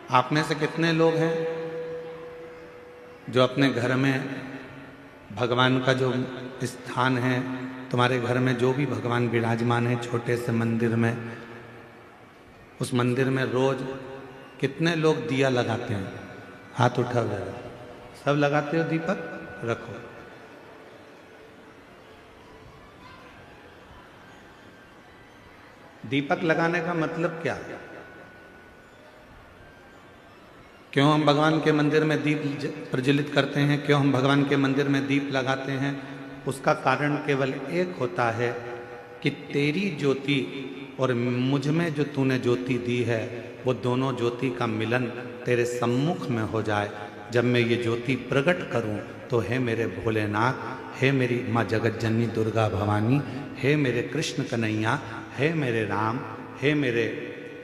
आप में से कितने लोग हैं जो अपने घर में भगवान का जो स्थान है, तुम्हारे घर में जो भी भगवान विराजमान है छोटे से मंदिर में, उस मंदिर में रोज कितने लोग दिया लगाते हैं? हाथ उठा हुआ है। सब लगाते हो दीपक? रखो। दीपक लगाने का मतलब क्या है? क्यों हम भगवान के मंदिर में दीप प्रज्वलित करते हैं? क्यों हम भगवान के मंदिर में दीप लगाते हैं? उसका कारण केवल एक होता है कि तेरी ज्योति और मुझ में जो तूने ज्योति दी है, वो दोनों ज्योति का मिलन तेरे सम्मुख में हो जाए। जब मैं ये ज्योति प्रकट करूं तो हे मेरे भोलेनाथ, हे मेरी माँ जगत जननी दुर्गा भवानी, हे मेरे कृष्ण कन्हैया, हे मेरे राम, हे मेरे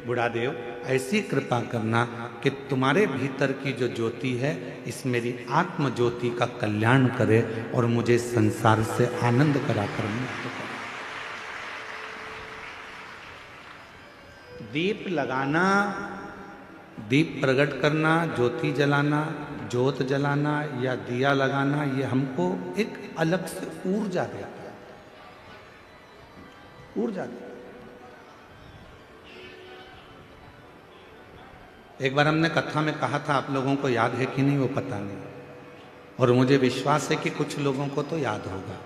बुढ़ादेव, ऐसी कृपा करना कि तुम्हारे भीतर की जो ज्योति है इस मेरी आत्म ज्योति का कल्याण करे और मुझे संसार से आनंद कराकर मुक्त करे। दीप लगाना, दीप प्रकट करना, ज्योति जलाना, ज्योत जलाना या दिया लगाना, ये हमको एक अलग से ऊर्जा देता है, ऊर्जा देता है। एक बार हमने कथा में कहा था, आप लोगों को याद है कि नहीं वो पता नहीं, और मुझे विश्वास है कि कुछ लोगों को तो याद होगा।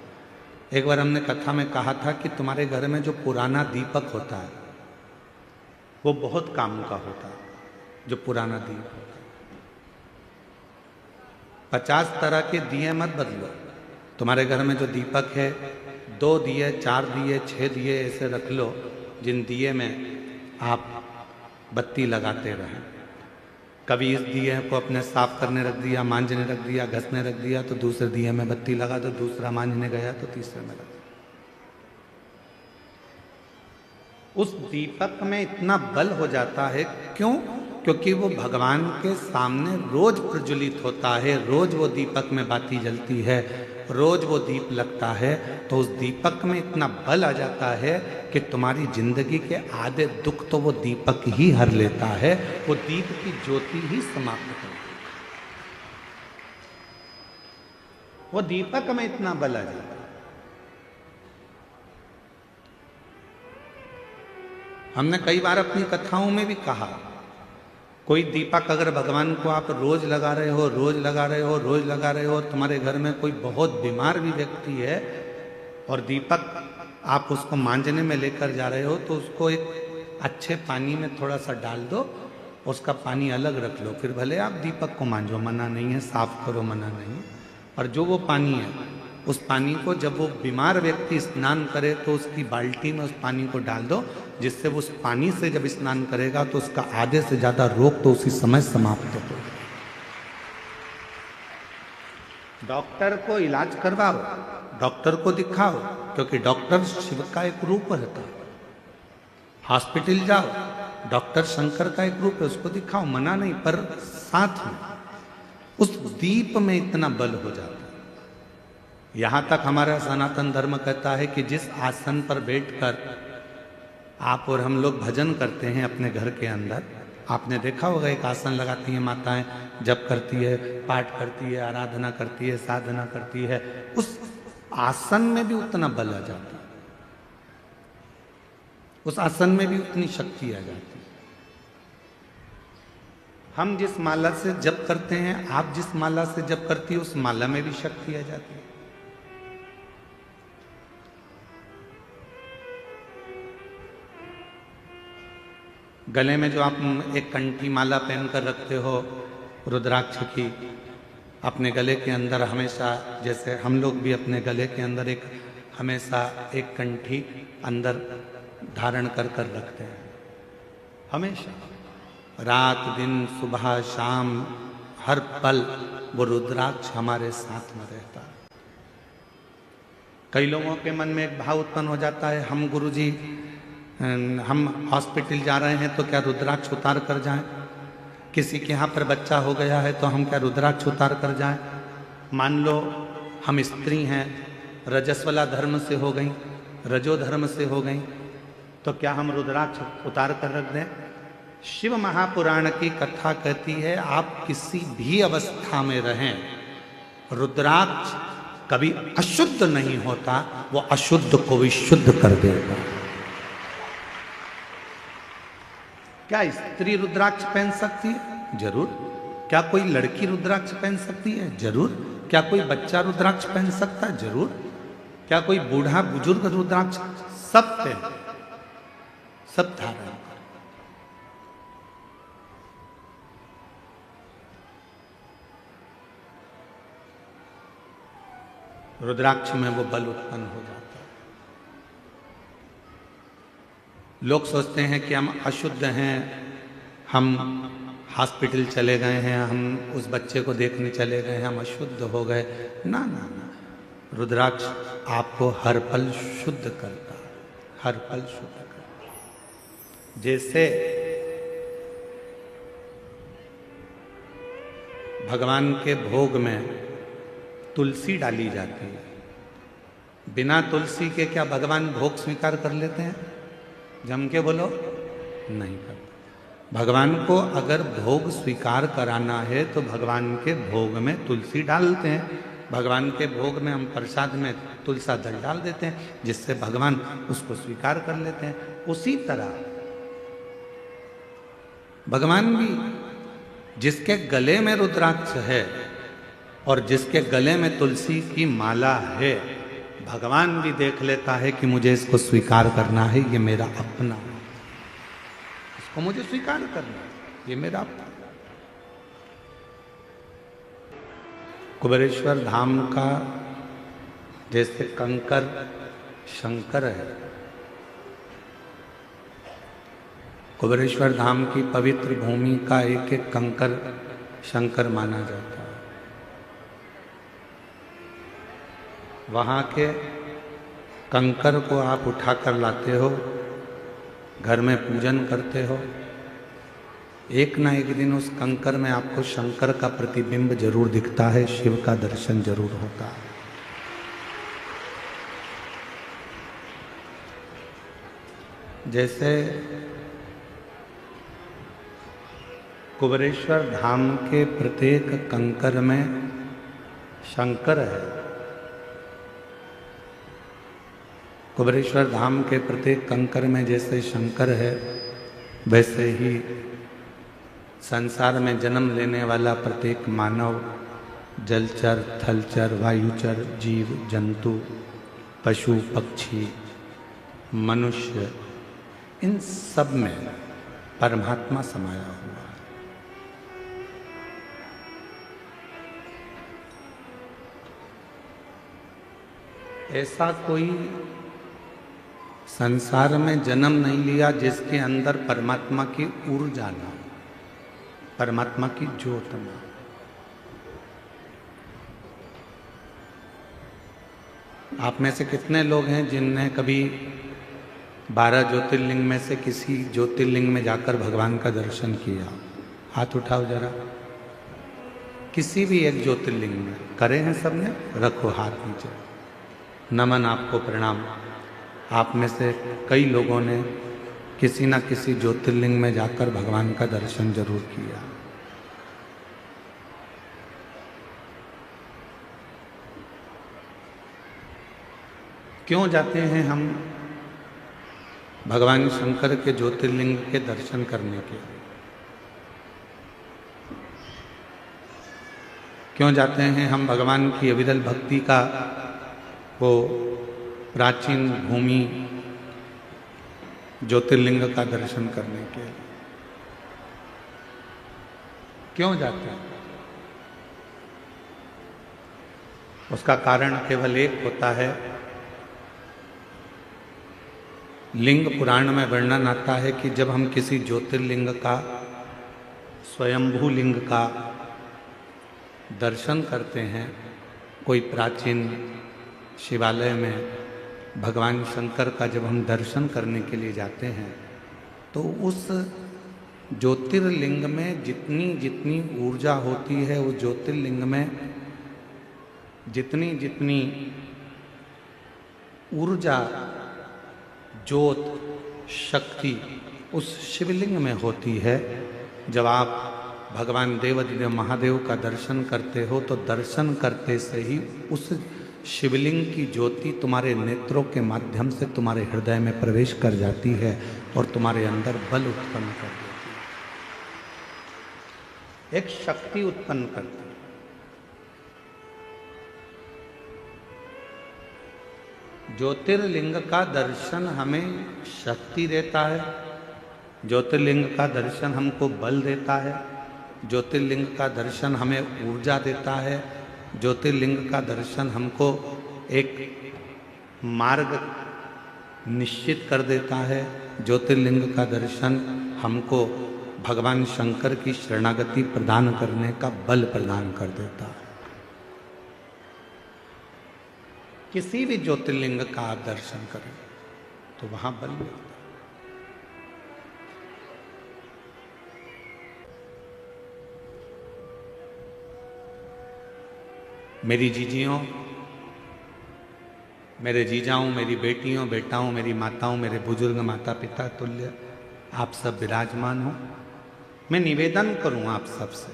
एक बार हमने कथा में कहा था कि तुम्हारे घर में जो पुराना दीपक होता है वो बहुत काम का होता है। जो पुराना दीप होता है, 50 तरह के दिए मत बदलो। तुम्हारे घर में जो दीपक है, 2 दिए, 4 दिए, 6 दिए ऐसे रख लो, जिन दिए में आप बत्ती लगाते रहें। कभी इस दिए को अपने साफ करने रख दिया, मांझने रख दिया, घसने रख दिया, तो दूसरे दिए में बत्ती लगा दो, दूसरा मांझने गया तो तीसरे में लगा। उस दीपक में इतना बल हो जाता है, क्यों? क्योंकि वो भगवान के सामने रोज प्रज्वलित होता है, रोज वो दीपक में बाती जलती है, रोज वो दीप लगता है, तो उस दीपक में इतना बल आ जाता है कि तुम्हारी जिंदगी के आधे दुख तो वो दीपक ही हर लेता है, वो दीप की ज्योति ही समाप्त कर देती है। वो दीपक में इतना बल आ जाता है। हमने कई बार अपनी कथाओं में भी कहा, कोई दीपक अगर भगवान को आप रोज लगा रहे हो, रोज लगा रहे हो, रोज लगा रहे हो, तुम्हारे घर में कोई बहुत बीमार भी व्यक्ति है और दीपक आप उसको मांझने में लेकर जा रहे हो, तो उसको एक अच्छे पानी में थोड़ा सा डाल दो, उसका पानी अलग रख लो, फिर भले आप दीपक को मांझो, मना नहीं है, साफ करो, मना नहीं है। और जो वो पानी है, उस पानी को जब वो बीमार व्यक्ति स्नान करे तो उसकी बाल्टी में उस पानी को डाल दो, जिससे वो उस पानी से जब स्नान करेगा तो उसका आधे से ज्यादा रोग तो उसी समय समाप्त हो। डॉक्टर को इलाज करवाओ, डॉक्टर को दिखाओ, क्योंकि डॉक्टर शिव का एक रूप रहता है। हॉस्पिटल जाओ, डॉक्टर शंकर का एक रूप है, उसको दिखाओ, मना नहीं, पर साथ में उस दीप में इतना बल हो जाता है। यहां तक हमारा सनातन धर्म कहता है कि जिस आसन पर बैठकर आप और हम लोग भजन करते हैं अपने घर के अंदर, आपने देखा होगा एक आसन लगाती हैं माताएं, जप करती है, पाठ करती है, आराधना करती है, साधना करती है, उस आसन में भी उतना बल आ जाता है, उस आसन में भी उतनी शक्ति आ जाती है। हम जिस माला से जप करते हैं, आप जिस माला से जप करती है, उस माला में भी शक्ति आ जाती है। गले में जो आप एक कंठी माला पहनकर रखते हो रुद्राक्ष की, अपने गले के अंदर हमेशा, जैसे हम लोग भी अपने गले के अंदर एक हमेशा एक कंठी अंदर धारण कर कर रखते हैं, हमेशा, रात दिन सुबह शाम हर पल वो रुद्राक्ष हमारे साथ में रहता है। कई लोगों के मन में एक भाव उत्पन्न हो जाता है, हम गुरुजी हम हॉस्पिटल जा रहे हैं तो क्या रुद्राक्ष उतार कर जाएं? किसी के यहाँ पर बच्चा हो गया है तो हम क्या रुद्राक्ष उतार कर जाएं? मान लो हम स्त्री हैं, रजस्वला धर्म से हो गई, रजो धर्म से हो गई, तो क्या हम रुद्राक्ष उतार कर रख दें? शिव महापुराण की कथा कहती है आप किसी भी अवस्था में रहें, रुद्राक्ष कभी अशुद्ध नहीं होता, वो अशुद्ध को भी शुद्ध कर देगा। क्या स्त्री रुद्राक्ष पहन सकती है? जरूर। क्या कोई लड़की रुद्राक्ष पहन सकती है? जरूर। क्या कोई बच्चा रुद्राक्ष पहन सकता है? जरूर। क्या कोई बूढ़ा बुजुर्ग रुद्राक्ष? सब पहन, सब धारण। रुद्राक्ष में वो बल उत्पन्न हो जाता है। लोग सोचते हैं कि हम अशुद्ध हैं, हम हॉस्पिटल चले गए हैं, हम उस बच्चे को देखने चले गए हैं, हम अशुद्ध हो गए। ना ना ना, रुद्राक्ष आपको हर पल शुद्ध करता है, हर पल शुद्ध करता है। जैसे भगवान के भोग में तुलसी डाली जाती है, बिना तुलसी के क्या भगवान भोग स्वीकार कर लेते हैं? जम के बोलो, नहीं करते। भगवान को अगर भोग स्वीकार कराना है तो भगवान के भोग में तुलसी डालते हैं। भगवान के भोग में हम प्रसाद में तुलसा दल डाल देते हैं, जिससे भगवान उसको स्वीकार कर लेते हैं। उसी तरह भगवान भी, जिसके गले में रुद्राक्ष है और जिसके गले में तुलसी की माला है, भगवान भी देख लेता है कि मुझे इसको स्वीकार करना है, ये मेरा अपना है, इसको मुझे स्वीकार करना है, ये मेरा अपना। कुबेरेश्वर धाम का जैसे कंकर शंकर है, कुबेरेश्वर धाम की पवित्र भूमि का एक एक कंकर शंकर माना जाता है। वहाँ के कंकर को आप उठाकर लाते हो, घर में पूजन करते हो, एक ना एक दिन उस कंकर में आपको शंकर का प्रतिबिंब जरूर दिखता है, शिव का दर्शन जरूर होता है। जैसे कुबेरेश्वर धाम के प्रत्येक कंकर में शंकर है, कुबेरेश्वर धाम के प्रत्येक कंकर में जैसे शंकर है, वैसे ही संसार में जन्म लेने वाला प्रत्येक मानव, जलचर, थलचर, वायुचर, जीव जंतु, पशु पक्षी, मनुष्य, इन सब में परमात्मा समाया हुआ है। ऐसा कोई संसार में जन्म नहीं लिया जिसके अंदर परमात्मा की ऊर्जा ना हो, परमात्मा की ज्योत ना। आप में से कितने लोग हैं जिनने कभी 12 ज्योतिर्लिंग में से किसी ज्योतिर्लिंग में जाकर भगवान का दर्शन किया? हाथ उठाओ जरा। किसी भी एक ज्योतिर्लिंग में करे हैं सबने? रखो हाथ नीचे। नमन, आपको प्रणाम। आप में से कई लोगों ने किसी न किसी ज्योतिर्लिंग में जाकर भगवान का दर्शन जरूर किया। क्यों जाते हैं हम भगवान शंकर के ज्योतिर्लिंग के दर्शन करने के? क्यों जाते हैं हम भगवान की अविरल भक्ति का वो प्राचीन भूमि ज्योतिर्लिंग का दर्शन करने के? क्यों जाते हैं? उसका कारण केवल एक होता है। लिंग पुराण में वर्णन आता है कि जब हम किसी ज्योतिर्लिंग का, स्वयंभू लिंग का दर्शन करते हैं, कोई प्राचीन शिवालय में भगवान शंकर का जब हम दर्शन करने के लिए जाते हैं, तो उस ज्योतिर्लिंग में जितनी जितनी ऊर्जा होती है, उस ज्योतिर्लिंग में जितनी जितनी ऊर्जा, ज्योत, शक्ति उस शिवलिंग में होती है। जब आप भगवान देवाधिदेव महादेव का दर्शन करते हो तो दर्शन करते से ही उस शिवलिंग की ज्योति तुम्हारे नेत्रों के माध्यम से तुम्हारे हृदय में प्रवेश कर जाती है और तुम्हारे अंदर बल उत्पन्न कर देती है, एक शक्ति उत्पन्न करती है। ज्योतिर्लिंग का दर्शन हमें शक्ति देता है, ज्योतिर्लिंग का दर्शन हमको बल देता है, ज्योतिर्लिंग का दर्शन हमें ऊर्जा देता है, ज्योतिर्लिंग का दर्शन हमको एक मार्ग निश्चित कर देता है, ज्योतिर्लिंग का दर्शन हमको भगवान शंकर की शरणागति प्रदान करने का बल प्रदान कर देता है। किसी भी ज्योतिर्लिंग का आप दर्शन करें तो वहां बल मिलता है। मेरी जीजियों, मेरे जीजाओं, मेरी बेटियों, बेटाओं, मेरी माताओं, मेरे बुजुर्ग माता पिता तुल्य आप सब विराजमान हो। मैं निवेदन करूं आप सबसे,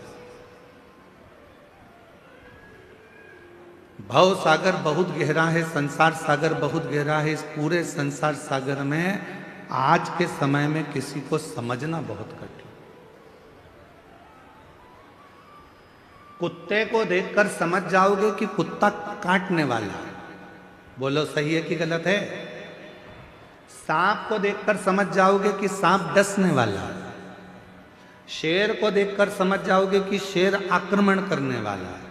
भव सागर बहुत गहरा है, संसार सागर बहुत गहरा है। इस पूरे संसार सागर में आज के समय में किसी को समझना बहुत कठिन। कुत्ते को देखकर समझ जाओगे कि कुत्ता काटने वाला है, बोलो सही है कि गलत है। सांप को देखकर समझ जाओगे कि सांप डसने वाला है। शेर को देखकर समझ जाओगे कि शेर आक्रमण करने वाला है।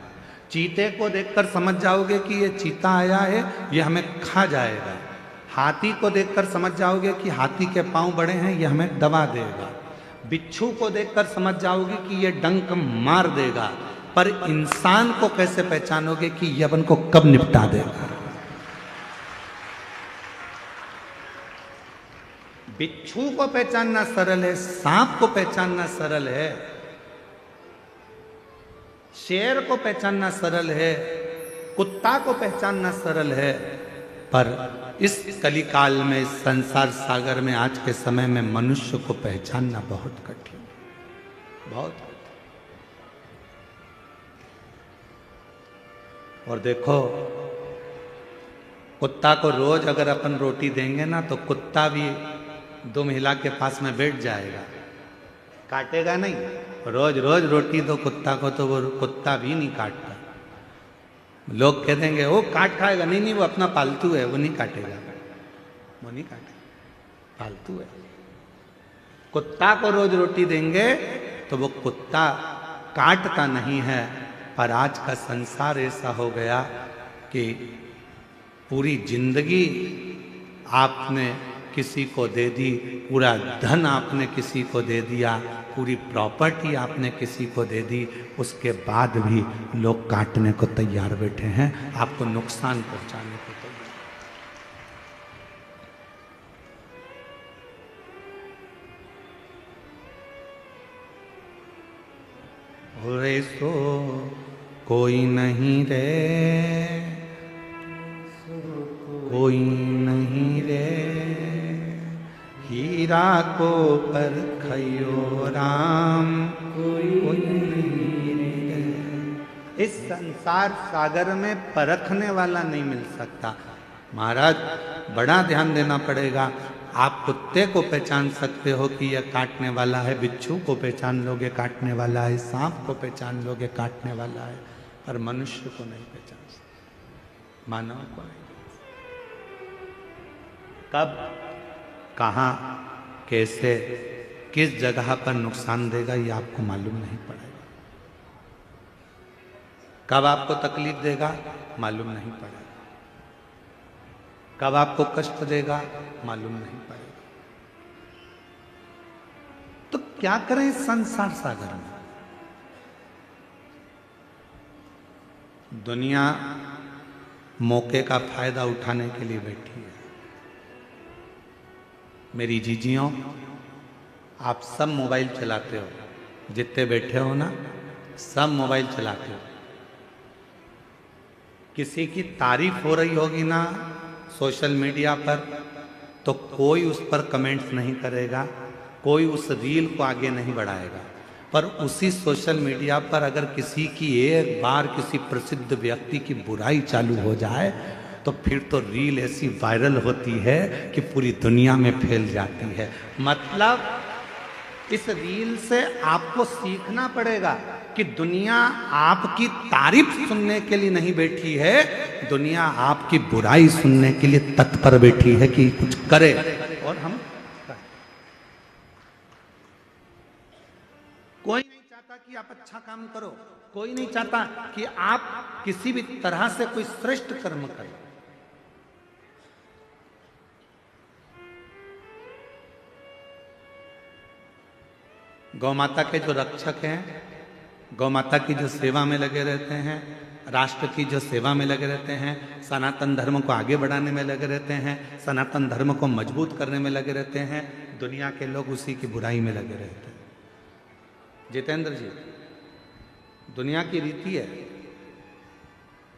चीते को देखकर समझ जाओगे कि ये चीता आया है, ये हमें खा जाएगा। हाथी को देखकर समझ जाओगे कि हाथी के पांव बड़े हैं, ये हमें दबा देगा। बिच्छू को देखकर समझ जाओगे कि ये डंक मार देगा। पर इंसान को कैसे पहचानोगे कि ये अपन को कब निपटा देगा? बिच्छू को पहचानना सरल है, सांप को पहचानना सरल है, शेर को पहचानना सरल है, कुत्ता को पहचानना सरल है। पर इस कलिकाल में, इस संसार सागर में, आज के समय में मनुष्य को पहचानना बहुत कठिन, बहुत कठिन। और देखो, कुत्ता को रोज अगर अपन रोटी देंगे ना तो कुत्ता भी दो महिला के पास में बैठ जाएगा, काटेगा नहीं। रोज रोज रोटी दो कुत्ता को तो वो कुत्ता भी नहीं काटता। लोग कह देंगे वो काट खाएगा, नहीं नहीं वो अपना पालतू है, वो नहीं काटेगा, वो नहीं काटेगा, पालतू है। कुत्ता को रोज रोटी देंगे तो वो कुत्ता काटता नहीं है। पर आज का संसार ऐसा हो गया कि पूरी जिंदगी आपने किसी को दे दी, पूरा धन आपने किसी को दे दिया, पूरी प्रॉपर्टी आपने किसी को दे दी, उसके बाद भी लोग काटने को तैयार बैठे हैं, आपको नुकसान पहुंचाने को तैयार। रे सो कोई नहीं रे, कोई नहीं रे, हीरा को परखयो राम, कोई नहीं रे। इस संसार सागर में परखने वाला नहीं मिल सकता। महाराज बड़ा ध्यान देना पड़ेगा। आप कुत्ते को पहचान सकते हो कि यह काटने वाला है, बिच्छू को पहचान लोगे काटने वाला है, सांप को पहचान लोगे काटने वाला है, पर मनुष्य को नहीं पहचान सकते, मानव को नहीं। कब, कहाँ, कैसे, किस जगह पर नुकसान देगा ये आपको मालूम नहीं पड़ेगा। कब आपको तकलीफ देगा मालूम नहीं पड़ेगा, कब आपको कष्ट देगा मालूम नहीं पड़ेगा। तो क्या करें इस संसार सागर में? दुनिया मौके का फायदा उठाने के लिए बैठी है। मेरी जीजियों, आप सब मोबाइल चलाते हो, जितने बैठे हो ना सब मोबाइल चलाते हो। किसी की तारीफ हो रही होगी ना सोशल मीडिया पर, तो कोई उस पर कमेंट्स नहीं करेगा, कोई उस रील को आगे नहीं बढ़ाएगा। पर उसी सोशल मीडिया पर अगर किसी की एक बार किसी प्रसिद्ध व्यक्ति की बुराई चालू हो जाए तो फिर तो रील ऐसी वायरल होती है कि पूरी दुनिया में फैल जाती है। मतलब इस रील से आपको सीखना पड़ेगा कि दुनिया आपकी तारीफ सुनने के लिए नहीं बैठी है, दुनिया आपकी बुराई सुनने के लिए तत्पर बैठी है कि कुछ करे। और हम कोई नहीं चाहता कि आप अच्छा काम करो, कोई नहीं चाहता कि आप किसी भी तरह से कोई श्रेष्ठ कर्म करें। गौ माता के जो रक्षक हैं, गौ माता की जो सेवा में लगे रहते हैं, राष्ट्र की जो सेवा में लगे रहते हैं, सनातन धर्म को आगे बढ़ाने में लगे रहते हैं, सनातन धर्म को मजबूत करने में लगे रहते हैं, दुनिया के लोग उसी की बुराई में लगे रहते हैं। जितेंद्र जी, दुनिया की रीति है,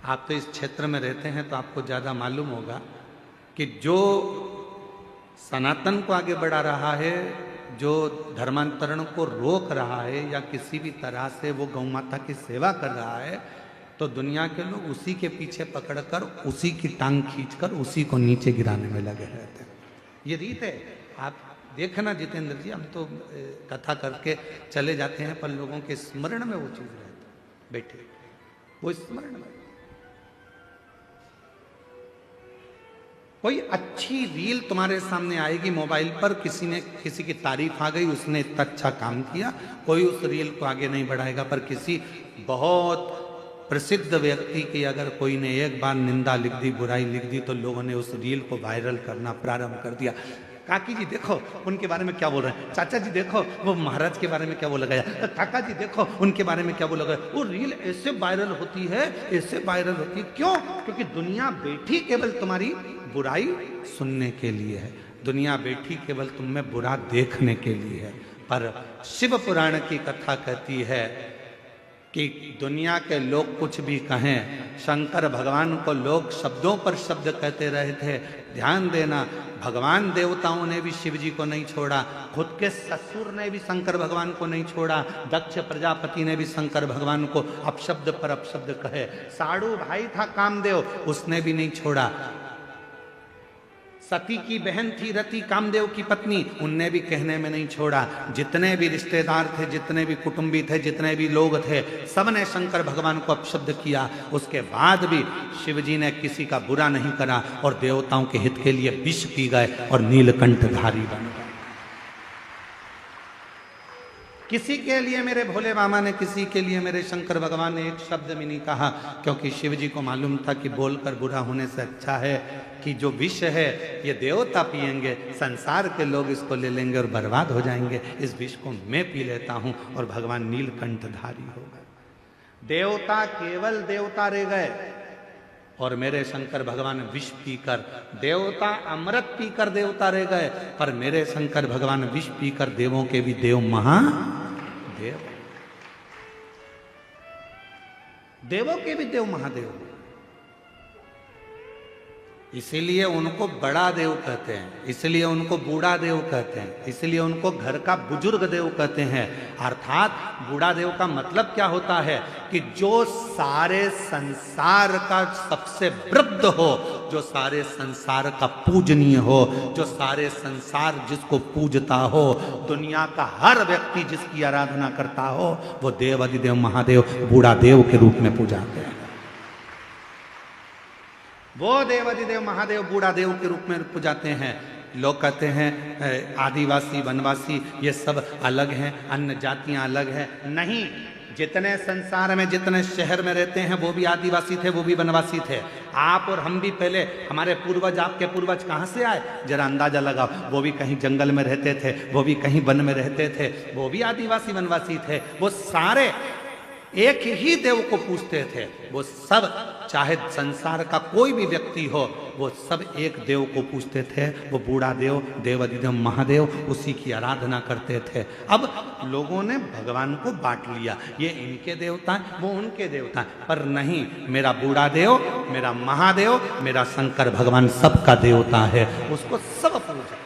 आप तो इस क्षेत्र में रहते हैं तो आपको ज़्यादा मालूम होगा कि जो सनातन को आगे बढ़ा रहा है, जो धर्मांतरण को रोक रहा है या किसी भी तरह से वो गौ माता की सेवा कर रहा है, तो दुनिया के लोग उसी के पीछे पकड़कर उसी की टांग खींचकर उसी को नीचे गिराने में लगे रहते हैं। ये रीत है। आप देखना जितेंद्र जी, हम तो कथा करके चले जाते हैं पर लोगों के स्मरण में वो चीज़ रहती है, बैठे वो स्मरण में। कोई अच्छी रील तुम्हारे सामने आएगी मोबाइल पर, किसी की तारीफ आ गई, उसने इतना अच्छा काम किया, कोई उस रील को आगे नहीं बढ़ाएगा। पर किसी बहुत प्रसिद्ध व्यक्ति की अगर कोई ने एक बार निंदा लिख दी, बुराई लिख दी, तो लोगों ने उस रील को वायरल करना प्रारंभ कर दिया। काकी जी देखो उनके बारे में क्या बोल रहे हैं, चाचा जी देखो वो महाराज के बारे में क्या बोला गया, काका जी देखो उनके बारे में क्या बोला गया। वो रील ऐसे वायरल होती है, ऐसे वायरल होती है। क्यों? क्योंकि दुनिया बैठी केवल तुम्हारी बुराई सुनने के लिए है, दुनिया बैठी केवल तुम में बुरा देखने के लिए है। पर शिव पुराण की कथा कहती है कि दुनिया के लोग कुछ भी कहें, शंकर भगवान को लोग शब्दों पर शब्द कहते रहे थे। ध्यान देना, भगवान देवताओं ने भी शिव जी को नहीं छोड़ा, खुद के ससुर ने भी शंकर भगवान को नहीं छोड़ा, दक्ष प्रजापति ने भी शंकर भगवान को अपशब्द पर अपशब्द कहे। साड़ू भाई था कामदेव, उसने भी नहीं छोड़ा। सती की बहन थी रति, कामदेव की पत्नी, उनने भी कहने में नहीं छोड़ा। जितने भी रिश्तेदार थे, जितने भी कुटुंबी थे, जितने भी लोग थे, सबने शंकर भगवान को अपशब्द किया। उसके बाद भी शिव जी ने किसी का बुरा नहीं करा और देवताओं के हित के लिए विष पी गए और नीलकंठधारी बन गए। किसी के लिए मेरे भोले बाबा ने, किसी के लिए मेरे शंकर भगवान ने एक शब्द भी नहीं कहा, क्योंकि शिव जी को मालूम था कि बोलकर बुरा होने से अच्छा है कि जो विष है ये देवता पिएंगे, संसार के लोग इसको ले लेंगे और बर्बाद हो जाएंगे। इस विष को मैं पी लेता हूं और भगवान नीलकंठधारी हो गए। देवता केवल देवता रह गए और मेरे शंकर भगवान विष पीकर, देवता अमृत पीकर देवता रह गए, पर मेरे शंकर भगवान विष पीकर देवों के भी देव महादेव, देवों के भी देव महादेव। इसीलिए उनको बड़ा देव कहते हैं, इसलिए उनको बूढ़ा देव कहते हैं, इसलिए उनको घर का बुजुर्ग देव कहते हैं। अर्थात बूढ़ा देव का मतलब क्या होता है कि जो सारे संसार का सबसे वृद्ध हो, जो सारे संसार का पूजनीय हो, जो सारे संसार जिसको पूजता हो, दुनिया का हर व्यक्ति जिसकी आराधना करता हो, वो देव अधिदेव महादेव बूढ़ा देव के रूप में पूजाते हैं। वो देवादिदेव महादेव बूढ़ा देव के रूप में पूजाते हैं। लोग कहते हैं आदिवासी वनवासी ये सब अलग हैं, अन्य जातियां अलग हैं। नहीं, जितने संसार में, जितने शहर में रहते हैं वो भी आदिवासी थे, वो भी वनवासी थे। आप और हम भी पहले, हमारे पूर्वज, आपके पूर्वज कहाँ से आए जरा अंदाजा लगाओ। वो भी कहीं जंगल में रहते थे, वो भी कहीं वन में रहते थे, वो भी आदिवासी वनवासी थे। वो सारे एक ही देव को पूजते थे। वो सब, चाहे संसार का कोई भी व्यक्ति हो, वो सब एक देव को पूजते थे। वो बूढ़ा देव, देवाधिदेव महादेव, उसी की आराधना करते थे। अब लोगों ने भगवान को बांट लिया, ये इनके देवता हैं, वो उनके देवता हैं। पर नहीं, मेरा बूढ़ा देव, मेरा महादेव, मेरा शंकर भगवान सबका देवता है। उसको सब पूजा,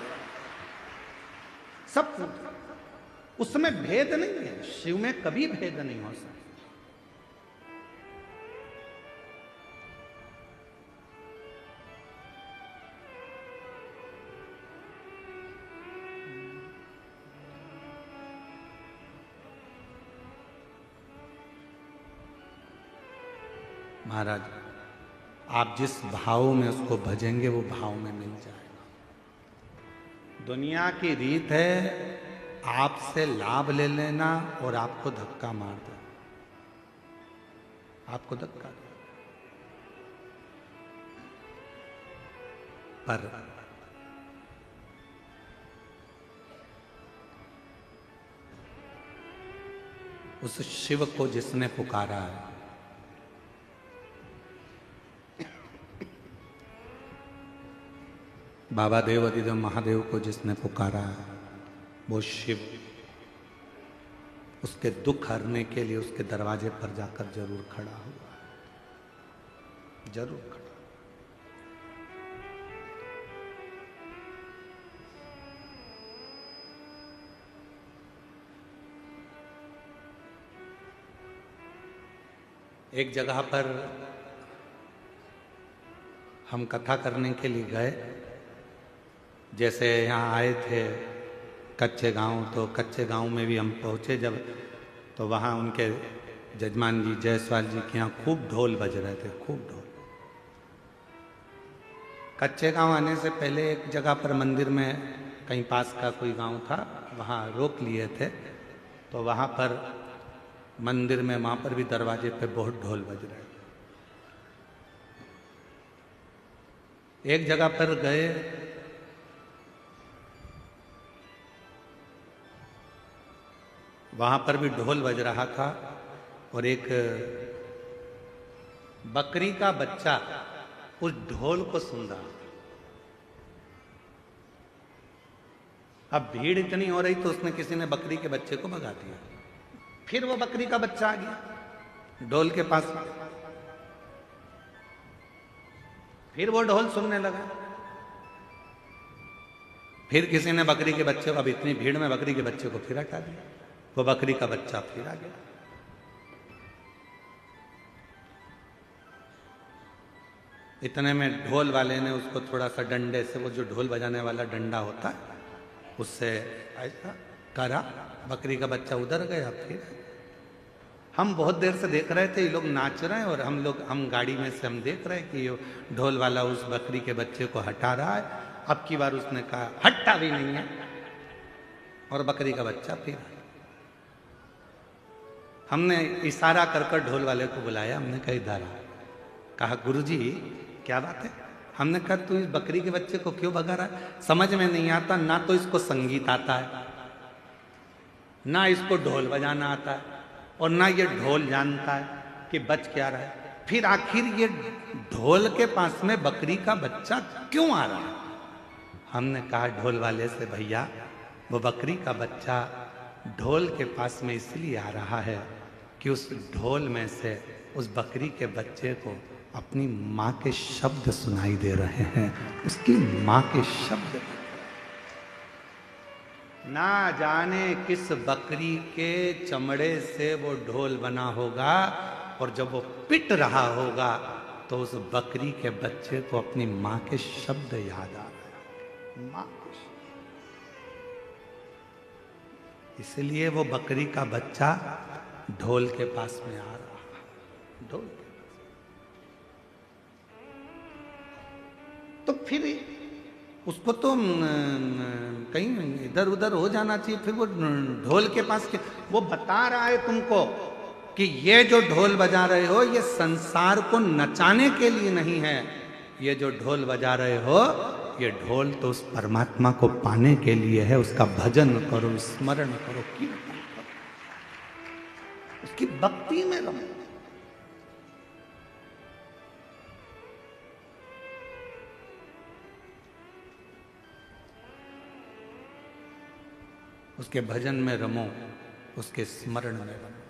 सब पूजा। उसमें भेद नहीं है, शिव में कभी भेद नहीं हो सकता। महाराज, आप जिस भाव में उसको भजेंगे वो भाव में मिल जाएगा। दुनिया की रीत है आपसे लाभ ले लेना और आपको धक्का मार दे, आपको धक्का दे। पर उस शिव को जिसने पुकारा है, बाबा देव अधिदेव महादेव को जिसने पुकारा है, वो शिव उसके दुख हरने के लिए उसके दरवाजे पर जाकर जरूर खड़ा हुआ, जरूर खड़ा। एक जगह पर हम कथा करने के लिए गए, जैसे यहाँ आए थे कच्चे गांव, तो कच्चे गांव में भी हम पहुँचे जब, तो वहाँ उनके जजमान जी जायसवाल जी के यहाँ खूब ढोल बज रहे थे, खूब ढोल। कच्चे गांव आने से पहले एक जगह पर मंदिर में कहीं पास का कोई गांव था, वहाँ रोक लिए थे, तो वहाँ पर मंदिर में वहाँ पर भी दरवाजे पे बहुत ढोल बज रहे थे। एक जगह पर गए, वहां पर भी ढोल बज रहा था और एक बकरी का बच्चा उस ढोल को सुन रहा था। अब भीड़ इतनी हो रही तो उसने किसी ने बकरी के बच्चे को भगा दिया। फिर वो बकरी का बच्चा आ गया ढोल के पास, फिर वो ढोल सुनने लगा। फिर किसी ने बकरी के बच्चे को, अब इतनी भीड़ में बकरी के बच्चे को फिर हटा दिया, वो बकरी का बच्चा फिर आ गया। इतने में ढोल वाले ने उसको थोड़ा सा डंडे से, वो जो ढोल बजाने वाला डंडा होता है, उससे ऐसा करा, बकरी का बच्चा उधर गया। फिर हम बहुत देर से देख रहे थे ये लोग नाच रहे हैं और हम गाड़ी में से हम देख रहे हैं कि ये ढोल वाला उस बकरी के बच्चे को हटा रहा है। अब की बार उसने कहा हटता भी नहीं है और बकरी का बच्चा फिर आया। हमने इशारा कर कर ढोल वाले को बुलाया, हमने कहा इधर आ। कहा गुरुजी क्या बात है? हमने कहा तू इस बकरी के बच्चे को क्यों भगा रहा है? समझ में नहीं आता, ना तो इसको संगीत आता है, ना इसको ढोल बजाना आता है, और ना ये ढोल जानता है कि बच क्या रहा है। फिर आखिर ये ढोल के पास में बकरी का बच्चा क्यों आ रहा है? हमने कहा ढोल वाले से, भैया वो बकरी का बच्चा ढोल के पास में इसलिए आ रहा है कि उस ढोल में से उस बकरी के बच्चे को अपनी माँ के शब्द सुनाई दे रहे हैं, उसकी माँ के शब्द। ना जाने किस बकरी के चमड़े से वो ढोल बना होगा, और जब वो पिट रहा होगा तो उस बकरी के बच्चे को अपनी माँ के शब्द याद आ रहे हैं, माँ के शब्द। इसलिए वो बकरी का बच्चा ढोल के पास में आ रहा है, ढोल के पास। तो फिर उसको तो कहीं इधर उधर हो जाना चाहिए। फिर वो ढोल के पास के, वो बता रहा है तुमको कि ये जो ढोल बजा रहे हो ये संसार को नचाने के लिए नहीं है, ये जो ढोल बजा रहे हो ये ढोल तो उस परमात्मा को पाने के लिए है। उसका भजन करो, स्मरण करो, कीर्तन करो, उसकी भक्ति में रहो। उसके भजन में रमो, उसके स्मरण में रमो।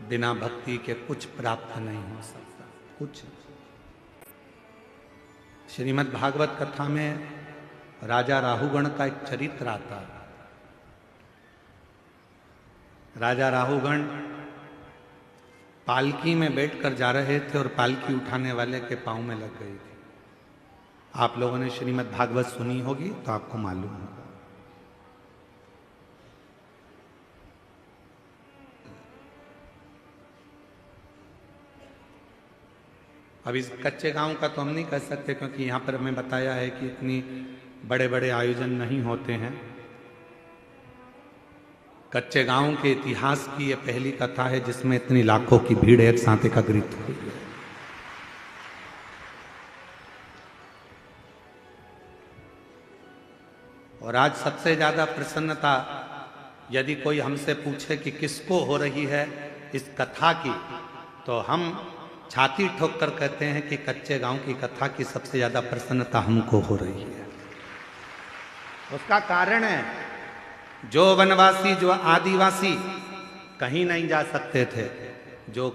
बिना भक्ति के कुछ प्राप्त नहीं हो सकता, कुछ। श्रीमद् भागवत कथा में राजा राहुगण का एक चरित्र आता है। राजा राहुगण पालकी में बैठकर जा रहे थे और पालकी उठाने वाले के पांव में लग गई थी। आप लोगों ने श्रीमद् भागवत सुनी होगी तो आपको मालूम होगा। अब इस कच्चे गांव का तो हम नहीं कह सकते, क्योंकि यहां पर हमें बताया है कि इतनी बड़े बड़े आयोजन नहीं होते हैं। कच्चे गांव के इतिहास की यह पहली कथा है जिसमें इतनी लाखों की भीड़ एक साथ एकत्रित हुई है। और आज सबसे ज्यादा प्रसन्नता यदि कोई हमसे पूछे कि किसको हो रही है इस कथा की, तो हम छाती ठोक कर कहते हैं कि कच्चे गांव की कथा की सबसे ज्यादा प्रसन्नता हमको हो रही है। उसका कारण है, जो वनवासी, जो आदिवासी कहीं नहीं जा सकते थे, जो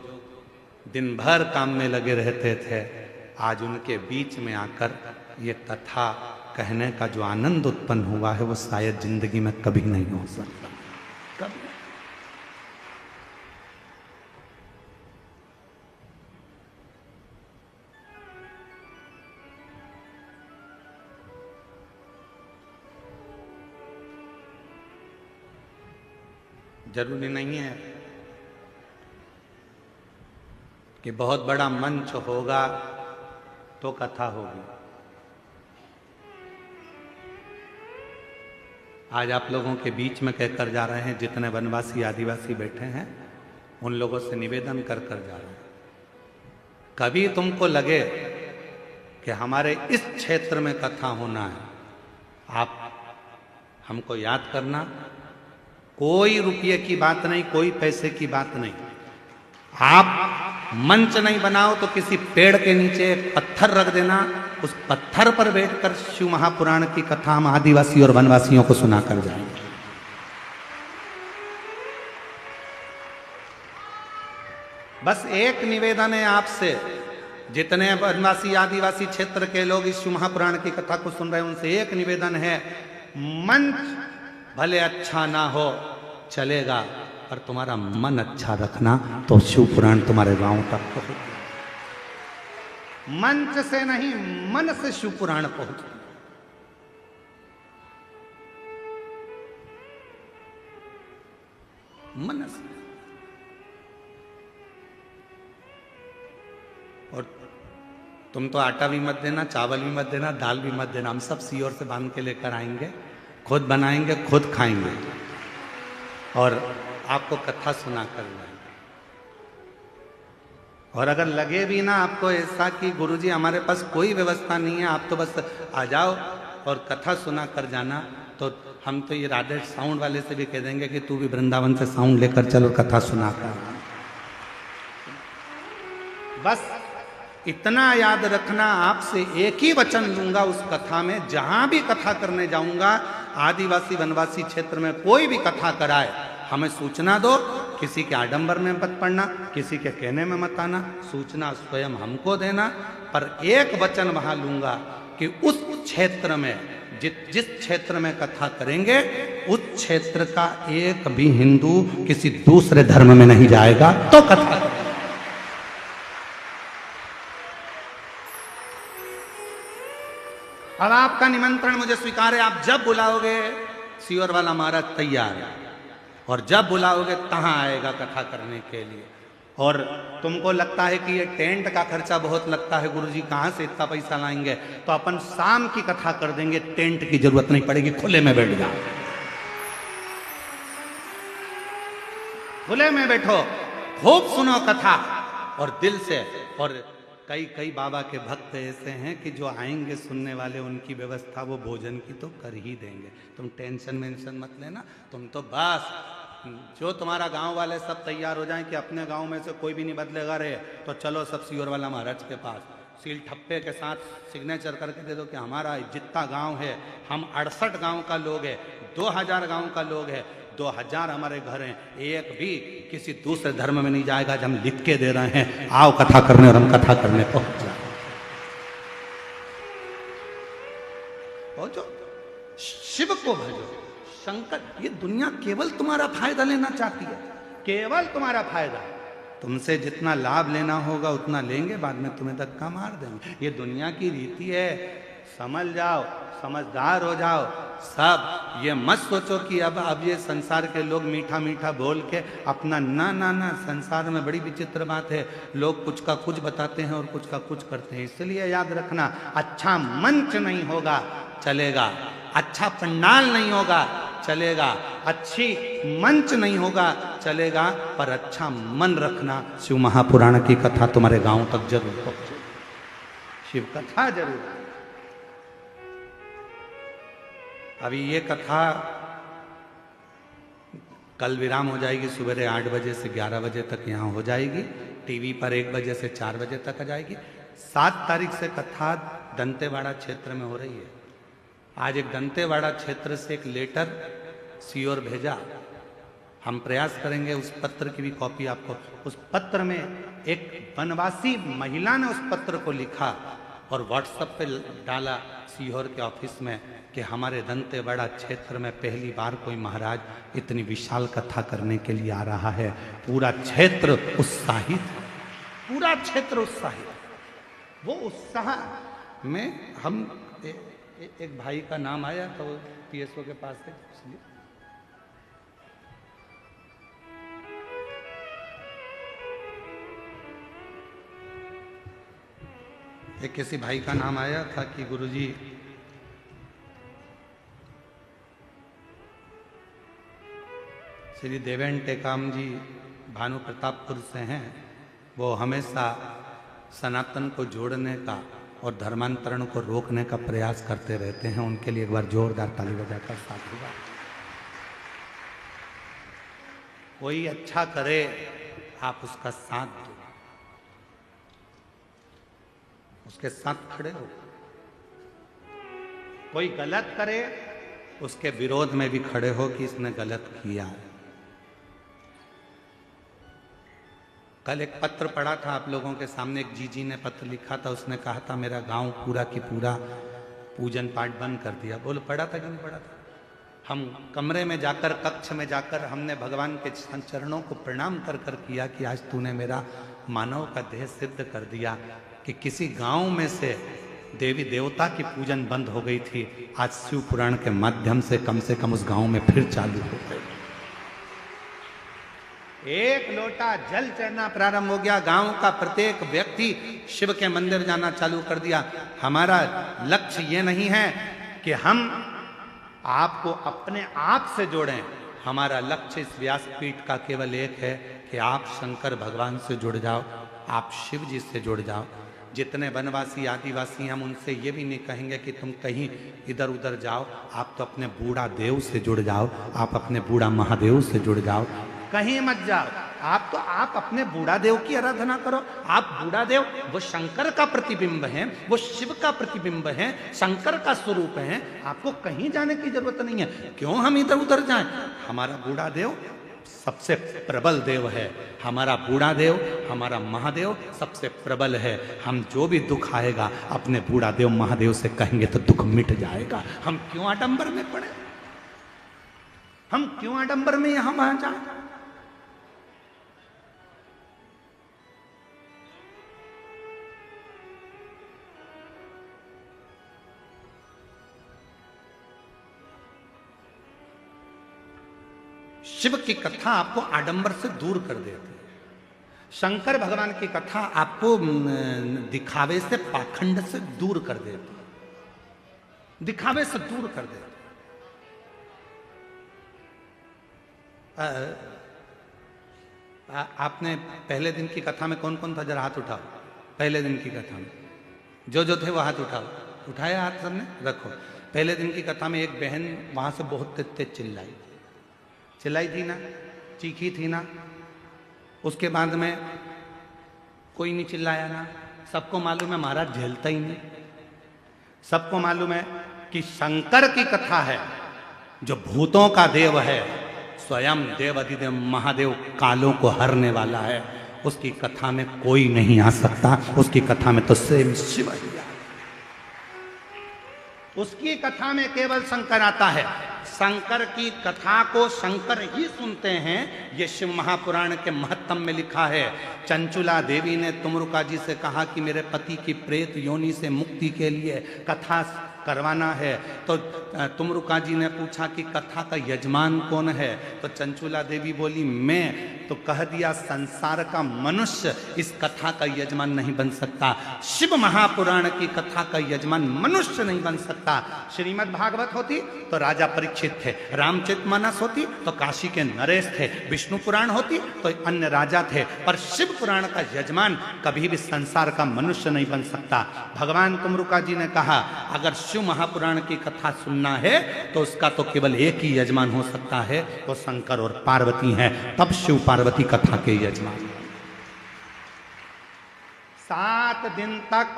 दिन भर काम में लगे रहते थे, आज उनके बीच में आकर ये कथा कहने का जो आनंद उत्पन्न हुआ है वो शायद जिंदगी में कभी नहीं हो सकता, कभी। जरूरी नहीं है कि बहुत बड़ा मंच होगा तो कथा होगी। आज आप लोगों के बीच में कहकर जा रहे हैं, जितने वनवासी आदिवासी बैठे हैं उन लोगों से निवेदन कर कर जा रहे हैं, कभी तुमको लगे कि हमारे इस क्षेत्र में कथा होना है, आप हमको याद करना। कोई रुपये की बात नहीं, कोई पैसे की बात नहीं। आप मंच नहीं बनाओ तो किसी पेड़ के नीचे एक पत्थर रख देना, उस पत्थर पर बैठकर शिव महापुराण की कथा हम आदिवासी और वनवासियों को सुनाकर जाएंगे। बस एक निवेदन है आपसे, जितने वनवासी आदिवासी क्षेत्र के लोग इस शिव महापुराण की कथा को सुन रहे हैं, उनसे एक निवेदन है, मंच भले अच्छा ना हो चलेगा, पर तुम्हारा मन अच्छा रखना तो शिव पुराण तुम्हारे गांव तक पहुंचे। मंच से नहीं, मन से शिव पुराण पहुंचे। मन से। और तुम तो आटा भी मत देना, चावल भी मत देना, दाल भी मत देना, हम सब सीओर से बांध के लेकर आएंगे, खुद बनाएंगे, खुद खाएंगे और आपको कथा सुना कर लाएंगे। और अगर लगे भी ना आपको ऐसा कि गुरुजी हमारे पास कोई व्यवस्था नहीं है, आप तो बस आ जाओ और कथा सुना कर जाना, तो हम तो ये राधे साउंड वाले से भी कह देंगे कि तू भी वृंदावन से साउंड लेकर चल और कथा सुना कर। बस इतना याद रखना, आपसे एक ही वचन लूंगा उस कथा में, जहां भी कथा करने जाऊंगा, आदिवासी वनवासी क्षेत्र में कोई भी कथा कराए, हमें सूचना दो। किसी के आडंबर में मत पड़ना, किसी के कहने में मत आना, सूचना स्वयं हमको देना। पर एक वचन वहां लूंगा कि उस क्षेत्र में जिस क्षेत्र में कथा करेंगे, उस क्षेत्र का एक भी हिंदू किसी दूसरे धर्म में नहीं जाएगा तो कथा। अब आपका निमंत्रण मुझे स्वीकार है, आप जब बुलाओगे सीवर वाला महाराज तैयार है, और जब बुलाओगे तहां आएगा कथा करने के लिए। और तुमको लगता है कि ये टेंट का खर्चा बहुत लगता है, गुरुजी कहां से इतना पैसा लाएंगे, तो अपन शाम की कथा कर देंगे, टेंट की जरूरत नहीं पड़ेगी, खुले में बैठ जाओ, खुले में बैठो, खूब सुनो कथा और दिल से। और कई बाबा के भक्त ऐसे हैं कि जो आएंगे सुनने वाले, उनकी व्यवस्था वो भोजन की तो कर ही देंगे। तुम टेंशन वेंशन मत लेना, तुम तो बस जो तुम्हारा गांव वाले सब तैयार हो जाएं कि अपने गांव में से कोई भी नहीं बदलेगा रे, तो चलो सब सीवर वाला महाराज के पास, सील ठप्पे के साथ सिग्नेचर करके दे दो कि हमारा जितना गांव है, हम 68 गांव का लोग है, 2000 गांव का लोग है, 2000 हमारे घर हैं, एक भी किसी दूसरे धर्म में नहीं जाएगा। जब हम लिख के दे रहे हैं, आओ कथा करने, और हम कथा करने पहुंच जाए। पहुंचो, को भजो। शंकर, ये दुनिया केवल तुम्हारा फायदा लेना चाहती है, केवल तुम्हारा फायदा। तुमसे जितना लाभ लेना होगा उतना लेंगे, बाद में तुम्हें धक्का मार देंगे। ये दुनिया की रीति है, समझ जाओ, समझदार हो जाओ सब। ये मत सोचो कि अब ये संसार के लोग मीठा मीठा बोल के अपना, ना ना ना, संसार में बड़ी विचित्र बात है, लोग कुछ का कुछ बताते हैं और कुछ का कुछ करते हैं। इसलिए याद रखना, अच्छा मंच नहीं होगा चलेगा, अच्छा पंडाल नहीं होगा चलेगा, अच्छी मंच नहीं होगा चलेगा, पर अच्छा मन रखना। शिव महापुराण की कथा तुम्हारे गांव तक जरूर पहुंचे, शिव कथा जरूर। अभी ये कथा कल विराम हो जाएगी, सवेरे 8 बजे से 11 बजे तक यहाँ हो जाएगी, टीवी पर 1 बजे से 4 बजे तक आ जाएगी। 7 तारीख से कथा दंतेवाड़ा क्षेत्र में हो रही है। आज एक दंतेवाड़ा क्षेत्र से एक लेटर सीओर भेजा, हम प्रयास करेंगे उस पत्र की भी कॉपी आपको। उस पत्र में एक वनवासी महिला ने उस पत्र को लिखा और व्हाट्सएप पे डाला सीहोर के ऑफिस में कि हमारे दंतेवाड़ा क्षेत्र में पहली बार कोई महाराज इतनी विशाल कथा करने के लिए आ रहा है। पूरा क्षेत्र उत्साहित, पूरा क्षेत्र उत्साहित। वो उत्साह में हम एक भाई का नाम आया तो पीएसओ के पास है, एक किसी भाई का नाम आया था कि गुरुजी श्री देवेन टेकाम जी भानु प्रतापपुर से हैं, वो हमेशा सनातन को जोड़ने का और धर्मांतरण को रोकने का प्रयास करते रहते हैं। उनके लिए एक बार जोरदार ताली बजाकर साथ होगा। कोई अच्छा करे आप उसका साथ दो, उसके साथ खड़े हो। कोई गलत करे उसके विरोध में भी खड़े हो कि इसने गलत किया है। कल एक पत्र पढ़ा था आप लोगों के सामने, एक जीजी ने पत्र लिखा था, उसने कहा था मेरा गांव पूरा की पूरा पूजन पाठ बंद कर दिया। बोलो पढ़ा था कि नहीं पढ़ा था? हम कमरे में जाकर, कक्ष में जाकर हमने भगवान के चरणों को प्रणाम कर कर किया कि आज तूने मेरा मानव का देह सिद्ध कर दिया कि किसी गांव में से देवी देवता की पूजन बंद हो गई थी, आज शिव पुराण के माध्यम से कम उस गांव में फिर चालू हो गई। एक लोटा जल चढ़ना प्रारंभ हो गया, गांव का प्रत्येक व्यक्ति शिव के मंदिर जाना चालू कर दिया। हमारा लक्ष्य ये नहीं है कि हम आपको अपने आप से जोड़ें, हमारा लक्ष्य इस व्यासपीठ का केवल एक है कि आप शंकर भगवान से जुड़ जाओ, आप शिव जी से जुड़ जाओ। जितने वनवासी आदिवासी हम उनसे ये भी नहीं कहेंगे कि तुम कहीं इधर उधर जाओ, आप तो अपने बूढ़ा देव से जुड़ जाओ, आप अपने बूढ़ा महादेव से जुड़ जाओ, कहीं मत जाओ। आप अपने बूढ़ा देव की आराधना करो। आप बूढ़ा देव वो शंकर का प्रतिबिंब है, वो शिव का प्रतिबिंब है, शंकर का स्वरूप है। आपको कहीं जाने की जरूरत नहीं है। क्यों हम इधर उधर जाएं? हमारा बूढ़ा देव सबसे प्रबल देव है। हमारा बूढ़ा देव, हमारा महादेव सबसे प्रबल है। हम जो भी दुख आएगा अपने बूढ़ा देव महादेव से कहेंगे तो दुख मिट जाएगा। हम क्यों आडंबर में पड़े? हम क्यों आडंबर में यहां वहां जाए? शिव की कथा आपको आडंबर से दूर कर देती है। शंकर भगवान की कथा आपको दिखावे से, पाखंड से दूर कर देती है, दिखावे से दूर कर देती है। आपने पहले दिन की कथा में कौन कौन था? जरा हाथ उठाओ। पहले दिन की कथा में जो थे वो हाथ उठाओ। उठाया हाथ सबने? रखो। पहले दिन की कथा में एक बहन वहां से बहुत तेज चिल्लाई थी ना, चीखी थी ना। उसके बाद में कोई नहीं चिल्लाया ना। सबको मालूम है महाराज झेलता ही नहीं। सबको मालूम है कि शंकर की कथा है, जो भूतों का देव है, स्वयं देव अधिदेव महादेव कालों को हरने वाला है। उसकी कथा में कोई नहीं आ सकता। उसकी कथा में तो स्वयं शिव ही है। उसकी कथा में केवल शंकर आता है। शंकर की कथा को शंकर ही सुनते हैं। ये शिव महापुराण के महत्तम में लिखा है। चंचुला देवी ने तुमरुका जी से कहा कि मेरे पति की प्रेत योनि से मुक्ति के लिए कथा करवाना है। तो तुमरुका जी ने पूछा कि कथा का यजमान कौन है? तो चंचुला देवी बोली मैं। तो कह दिया संसार का मनुष्य इस कथा का यजमान नहीं बन सकता। शिव महापुराण की कथा का यजमान मनुष्य नहीं बन सकता। श्रीमद् भागवत होती तो राजा परीक्षित थे, रामचरितमानस होती तो काशी के नरेश थे, विष्णु पुराण होती तो अन्य राजा थे, पर शिव पुराण का यजमान कभी भी संसार का मनुष्य नहीं बन सकता। भगवान तुमरुका जी ने कहा अगर शिव महापुराण की कथा सुनना है तो उसका तो केवल एक ही यजमान हो सकता है, वो शंकर और पार्वती हैं। तब शिव पार्वती कथा के यजमान। 7 दिन तक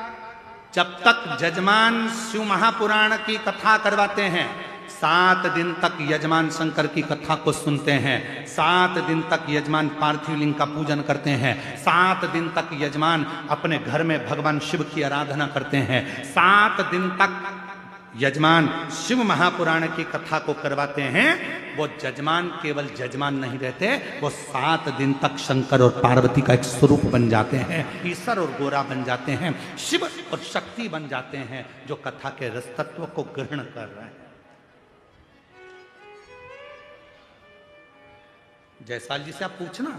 जब तक यजमान शिव महापुराण की कथा करवाते हैं, 7 दिन तक यजमान शंकर की कथा को सुनते हैं। 7 दिन तक यजमान पार्थिव लिंग का पूजन करते हैं। 7 दिन तक यजमान अपने घर में भगवान शिव की आराधना करते हैं। 7 दिन तक यजमान शिव महापुराण की कथा को करवाते हैं। वो यजमान केवल यजमान नहीं रहते, वो 7 दिन तक शंकर और पार्वती का एक स्वरूप बन जाते हैं, ईश्वर और गोरा बन जाते हैं, शिव और शक्ति बन जाते हैं, जो कथा के रस तत्व को ग्रहण कर रहे हैं। जायसवाल जी से आप पूछना,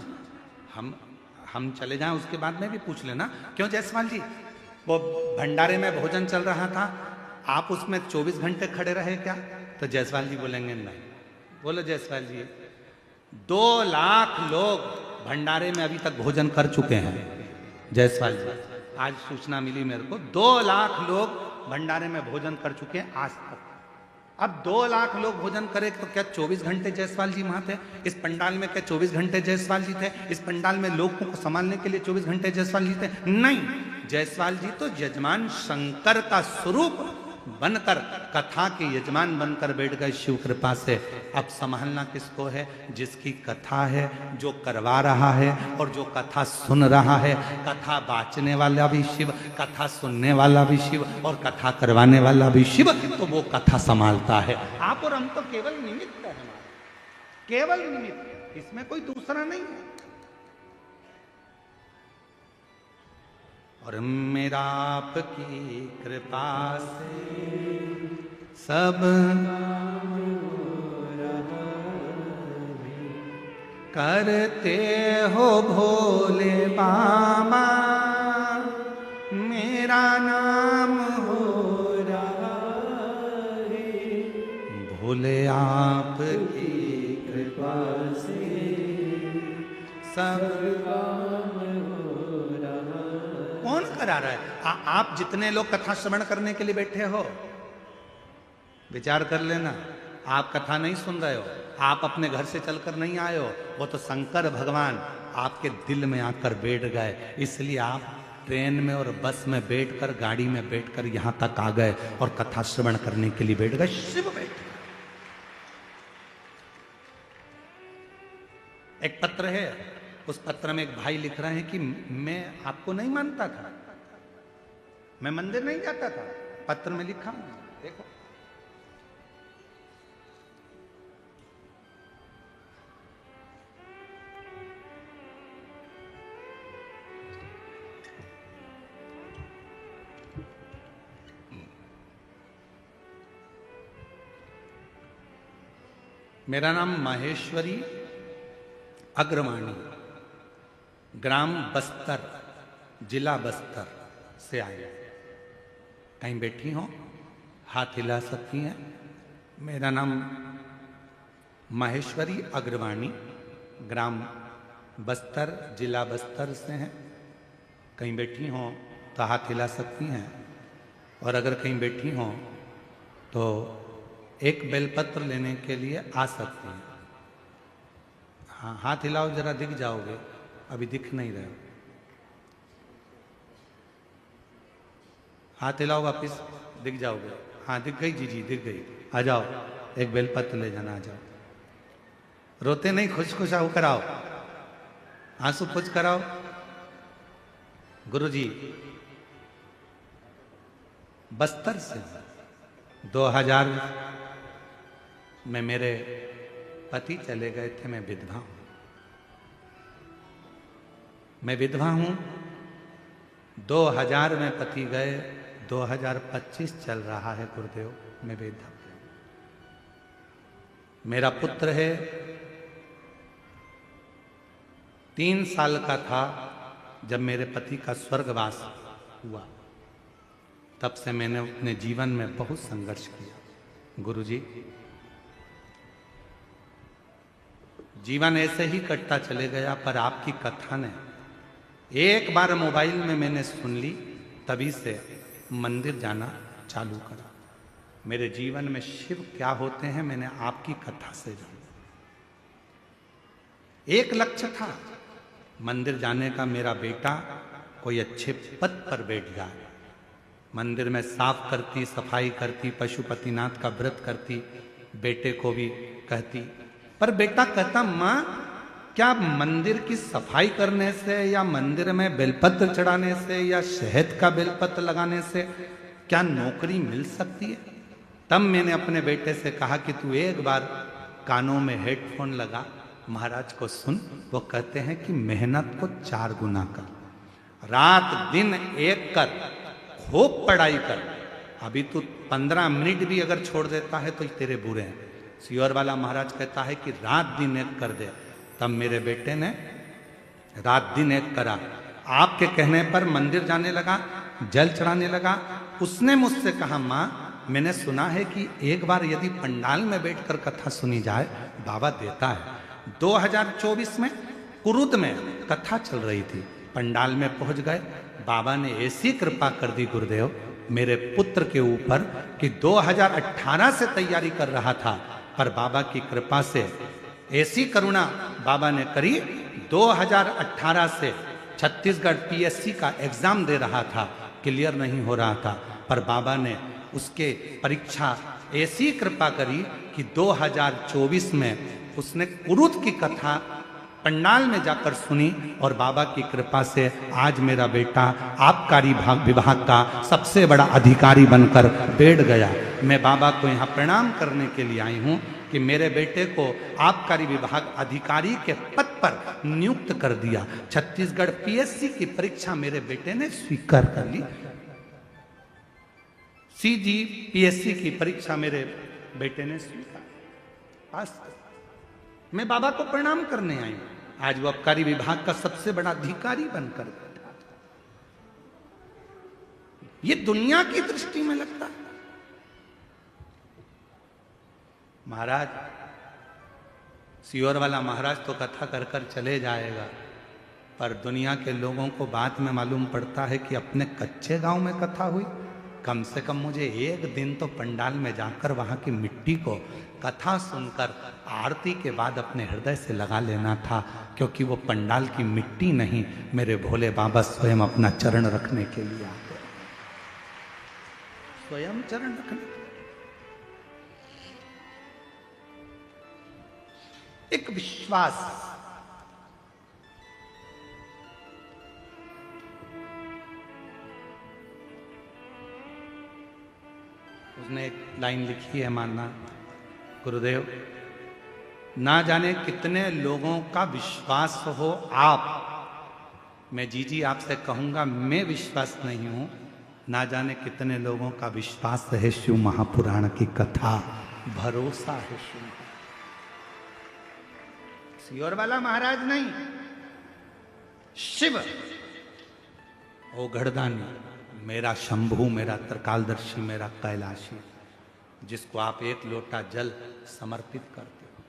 हम चले जाएं उसके बाद में भी पूछ लेना। क्यों जायसवाल जी? वो भंडारे में भोजन चल रहा था, आप उसमें 24 घंटे खड़े रहे क्या? तो जायसवाल जी बोलेंगे नहीं। बोलो जायसवाल जी, 2 लाख लोग भंडारे में अभी तक भोजन कर चुके हैं। जायसवाल जी, आज सूचना मिली मेरे को, 2 लाख लोग भंडारे में भोजन कर चुके हैं आज तक। अब 2 लाख लोग भोजन करे तो क्या 24 घंटे जायसवाल जी वहां थे? इस पंडाल में क्या 24 घंटे जायसवाल जी थे? इस पंडाल में लोगों को संभालने के लिए 24 घंटे जायसवाल जी थे? नहीं, जायसवाल जी तो यजमान शंकर का स्वरूप बनकर, कथा के यजमान बनकर बैठ गए शिव कृपा से। अब संभालना किसको है? जिसकी कथा है, जो करवा रहा है और जो कथा सुन रहा है। कथा बाँचने वाला भी शिव, कथा सुनने वाला भी शिव और कथा करवाने वाला भी शिव, तो वो कथा संभालता है। आप और हम तो केवल निमित्त है, हमारे केवल निमित्त, इसमें कोई दूसरा नहीं है। और मेरा आपकी कृपा से सब करते हो भोले बाबा, मेरा नाम हो रहा है। भोले आपकी कृपा से सब कौन करा रहा है? आप जितने लोग कथा श्रवण करने के लिए बैठे हो, विचार कर लेना, आप कथा नहीं सुन रहे हो, आप अपने घर से चलकर नहीं आए हो, वो तो शंकर भगवान आपके दिल में आकर बैठ गए। इसलिए आप ट्रेन में और बस में बैठकर, गाड़ी में बैठकर यहां तक आ गए और कथा श्रवण करने के लिए बैठ गए। शिव बैठ गए। एक पत्र है, उस पत्र में एक भाई लिख रहे हैं कि मैं आपको नहीं मानता था, मैं मंदिर नहीं जाता था। पत्र में लिखा, देखो, मेरा नाम माहेश्वरी अग्रवाणी, ग्राम बस्तर, जिला बस्तर से आया। कहीं बैठी हो, हाथ हिला सकती हैं। मेरा नाम माहेश्वरी अग्रवाणी, ग्राम बस्तर, जिला बस्तर से है। कहीं बैठी हो तो हाथ हिला सकती हैं। और अगर कहीं बैठी हो तो एक बेलपत्र लेने के लिए आ सकती हैं। हाँ, हाथ हिलाओ, जरा दिख जाओगे, अभी दिख नहीं रहे हो। हाथ हिलाओ, वापिस दिख जाओगे। हाँ, दिख गई जी, दिख गई। आ जाओ, एक बेलपत्र ले जाना, आ जाओ। रोते नहीं, खुश खुश आओ, कराओ, आंसू पूछ कराओ। गुरुजी बस्तर से, 2000 में मेरे पति चले गए थे। मैं विधवा हूं, मैं विधवा हूं। 2000 में पति गए, 2025 चल रहा है गुरुदेव, मैं विधवा। मेरा पुत्र है, 3 साल का था जब मेरे पति का स्वर्गवास हुआ। तब से मैंने अपने जीवन में बहुत संघर्ष किया। गुरुजी, जीवन ऐसे ही कटता चले गया, पर आपकी कथा ने एक बार मोबाइल में मैंने सुन ली, तभी से मंदिर जाना चालू करा। मेरे जीवन में शिव क्या होते हैं मैंने आपकी कथा से जाना। एक लक्ष्य था मंदिर जाने का, मेरा बेटा कोई अच्छे पद पर बैठ जाए। मंदिर में साफ करती, सफाई करती, पशुपतिनाथ का व्रत करती, बेटे को भी कहती। पर बेटा कहता, माँ क्या मंदिर की सफाई करने से या मंदिर में बेलपत्र चढ़ाने से या शहद का बेलपत्र लगाने से क्या नौकरी मिल सकती है? तब मैंने अपने बेटे से कहा कि तू एक बार कानों में हेडफोन लगा, महाराज को सुन। वो कहते हैं कि मेहनत को 4 गुना कर, रात दिन एक कर, खूब पढ़ाई कर। अभी तू 15 मिनट भी अगर छोड़ देता है तो तेरे बुरे हैं। सियोर वाला महाराज कहता है कि रात दिन एक कर दे। तब मेरे बेटे ने रात दिन एक करा। आपके कहने पर मंदिर जाने लगा, जल चढ़ाने लगा। उसने मुझसे कहा, माँ मैंने सुना है कि एक बार यदि पंडाल में बैठकर कथा सुनी जाए बाबा देता है। 2024 में कुरुद में कथा चल रही थी, पंडाल में पहुंच गए। बाबा ने ऐसी कृपा कर दी गुरुदेव मेरे पुत्र के ऊपर कि 2018 से तैयारी कर रहा था, पर बाबा की कृपा से ऐसी करुणा बाबा ने करी। 2018 से छत्तीसगढ़ पीएससी का एग्जाम दे रहा था, क्लियर नहीं हो रहा था, पर बाबा ने उसके परीक्षा ऐसी कृपा करी कि 2024 में उसने कुरुद की कथा पंडाल में जाकर सुनी और बाबा की कृपा से आज मेरा बेटा आबकारी विभाग का सबसे बड़ा अधिकारी बनकर बैठ गया। मैं बाबा को यहाँ प्रणाम करने के लिए आई हूँ कि मेरे बेटे को आबकारी विभाग अधिकारी के पद पर नियुक्त कर दिया। छत्तीसगढ़ पीएससी की परीक्षा मेरे बेटे ने स्वीकार कर ली। सीजी पीएससी की परीक्षा मेरे बेटे ने स्वीकार पास। मैं बाबा को प्रणाम करने आई हूं। आज वो आबकारी विभाग का सबसे बड़ा अधिकारी बनकर बैठा। ये दुनिया की दृष्टि में लगता है। महाराज सियोर वाला महाराज तो कथा कर कर चले जाएगा, पर दुनिया के लोगों को बाद में मालूम पड़ता है कि अपने कच्चे गांव में कथा हुई। कम से कम मुझे एक दिन तो पंडाल में जाकर वहां की मिट्टी को कथा सुनकर आरती के बाद अपने हृदय से लगा लेना था, क्योंकि वो पंडाल की मिट्टी नहीं, मेरे भोले बाबा स्वयं अपना चरण रखने के लिए आते, स्वयं चरण रखने। एक विश्वास, उसने एक लाइन लिखी है, मानना गुरुदेव, ना जाने कितने लोगों का विश्वास हो आप, मैं जी आपसे कहूंगा मैं विश्वास नहीं हूं, ना जाने कितने लोगों का विश्वास है शिव महापुराण की कथा, भरोसा है शिव। सियोर वाला महाराज नहीं, शिव ओ गढ़दानी, मेरा शंभू, मेरा त्रिकालदर्शी, मेरा कैलाशी, जिसको आप एक लोटा जल समर्पित करते हो,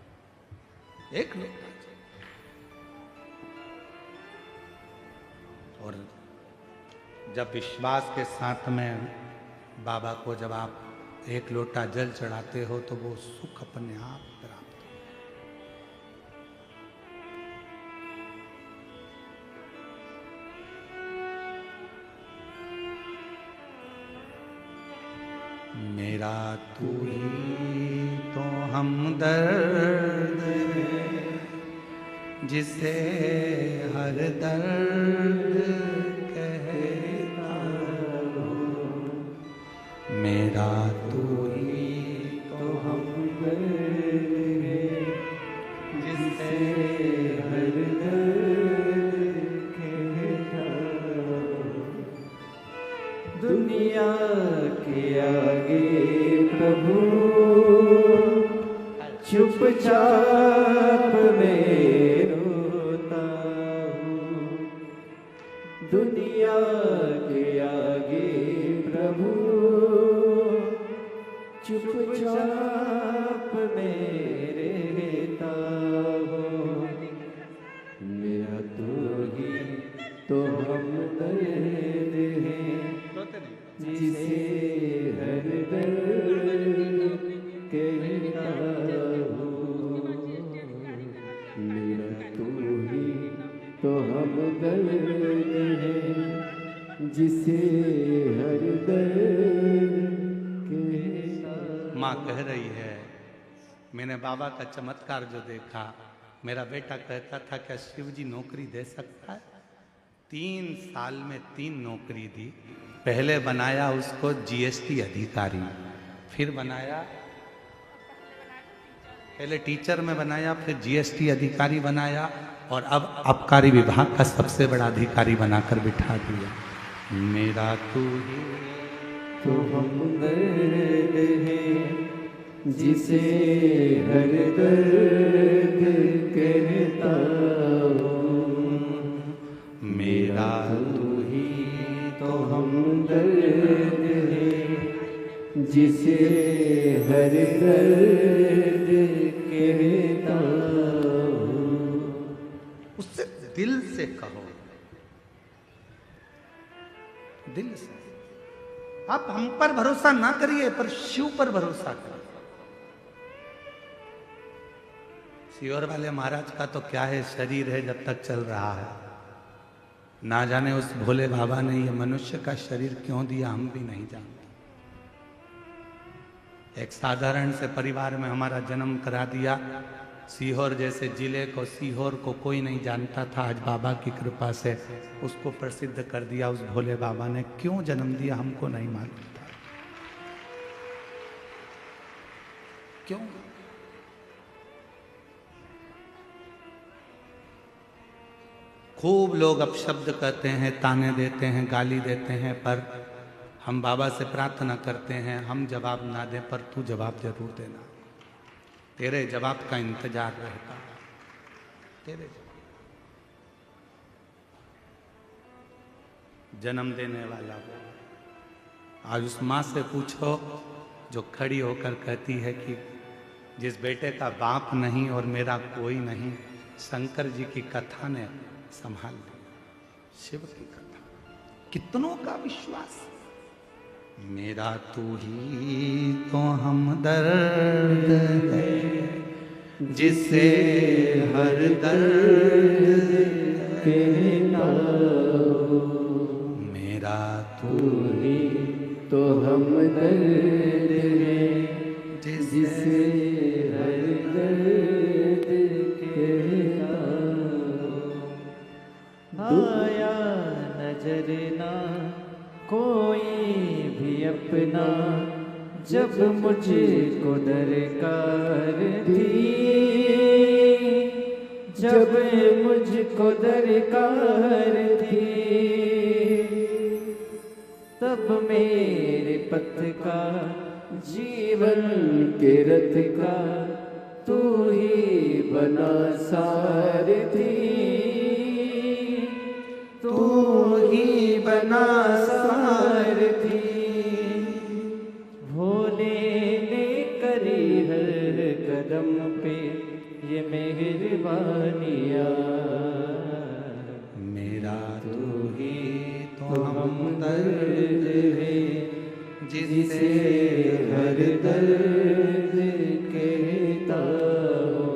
एक लोटा जल। और जब विश्वास के साथ में बाबा को जब आप एक लोटा जल चढ़ाते हो तो वो सुख अपने आप प्राप्त हो। मेरा तू ही तो हमदर्द है, जिसे हर दर्द कहता हो, मेरा तू ही हर दर्द कहता दुनिया के आगे प्रभु चुपचाप मैं रोता हूँ। दुनिया के आगे प्रभु चुपचाप मैं रहता हूँ। मेरा तो ही तो हमदर्द है जिसे हर दर्द कहता हूँ। मेरा तो ही तो हमदर्द है जिसे हर दर्द कहता। माँ कह रही है, मैंने बाबा का चमत्कार जो देखा, मेरा बेटा कहता था क्या शिव जी नौकरी दे सकता है? 3 साल में 3 नौकरी दी। पहले बनाया उसको जीएसटी अधिकारी, फिर बनाया, पहले टीचर में बनाया, फिर जीएसटी अधिकारी बनाया, और अब आबकारी विभाग का सबसे बड़ा अधिकारी बनाकर बिठा दिया। मेरा तू ही तो हमदर्द है जिसे हर दर्द कहता हूँ। मेरा तू ही तो हमदर्द है जिसे हर दर्द कहता हूँ। उससे दिल से कहो, दिल से। आप हम पर भरोसा ना करिए, पर शिव पर भरोसा करिए। सियोर वाले महाराज का तो क्या है, शरीर है जब तक चल रहा है। ना जाने उस भोले बाबा ने ये मनुष्य का शरीर क्यों दिया, हम भी नहीं जानते। एक साधारण से परिवार में हमारा जन्म करा दिया। सीहोर जैसे जिले को, सीहोर को कोई नहीं जानता था, आज बाबा की कृपा से उसको प्रसिद्ध कर दिया। उस भोले बाबा ने क्यों जन्म दिया हमको नहीं मालूम था। क्यों? खूब लोग अपशब्द कहते हैं, ताने देते हैं, गाली देते हैं, पर हम बाबा से प्रार्थना करते हैं, हम जवाब ना दें पर तू जवाब जरूर देना। तेरे जवाब का इंतजार रहता है, तेरे जन्म देने वाला हो। आज उस माँ से पूछो जो खड़ी होकर कहती है कि जिस बेटे का बाप नहीं और मेरा कोई नहीं, शंकर जी की कथा ने संभाल लिया। शिव की कथा, कितनों का विश्वास। मेरा तू ही तो हमदर्द है जिसे हर दर्द कहता हूँ। मेरा तू ही तो हमदर्द है जिसे हर दर्द कहता हूँ। आया नजर ना कोई भी अपना जब मुझको दरकार थी, जब मुझको दरकार थी, तब मेरे पथ का जीवन के रथ का तू ही बना सारथी, तू ही बना सारथी। भोले ने करी हर कदम पे ये मेहरबानियाँ। मेरा तू ही तो हमदर्द है जिसे हर दर्द कहता हूँ।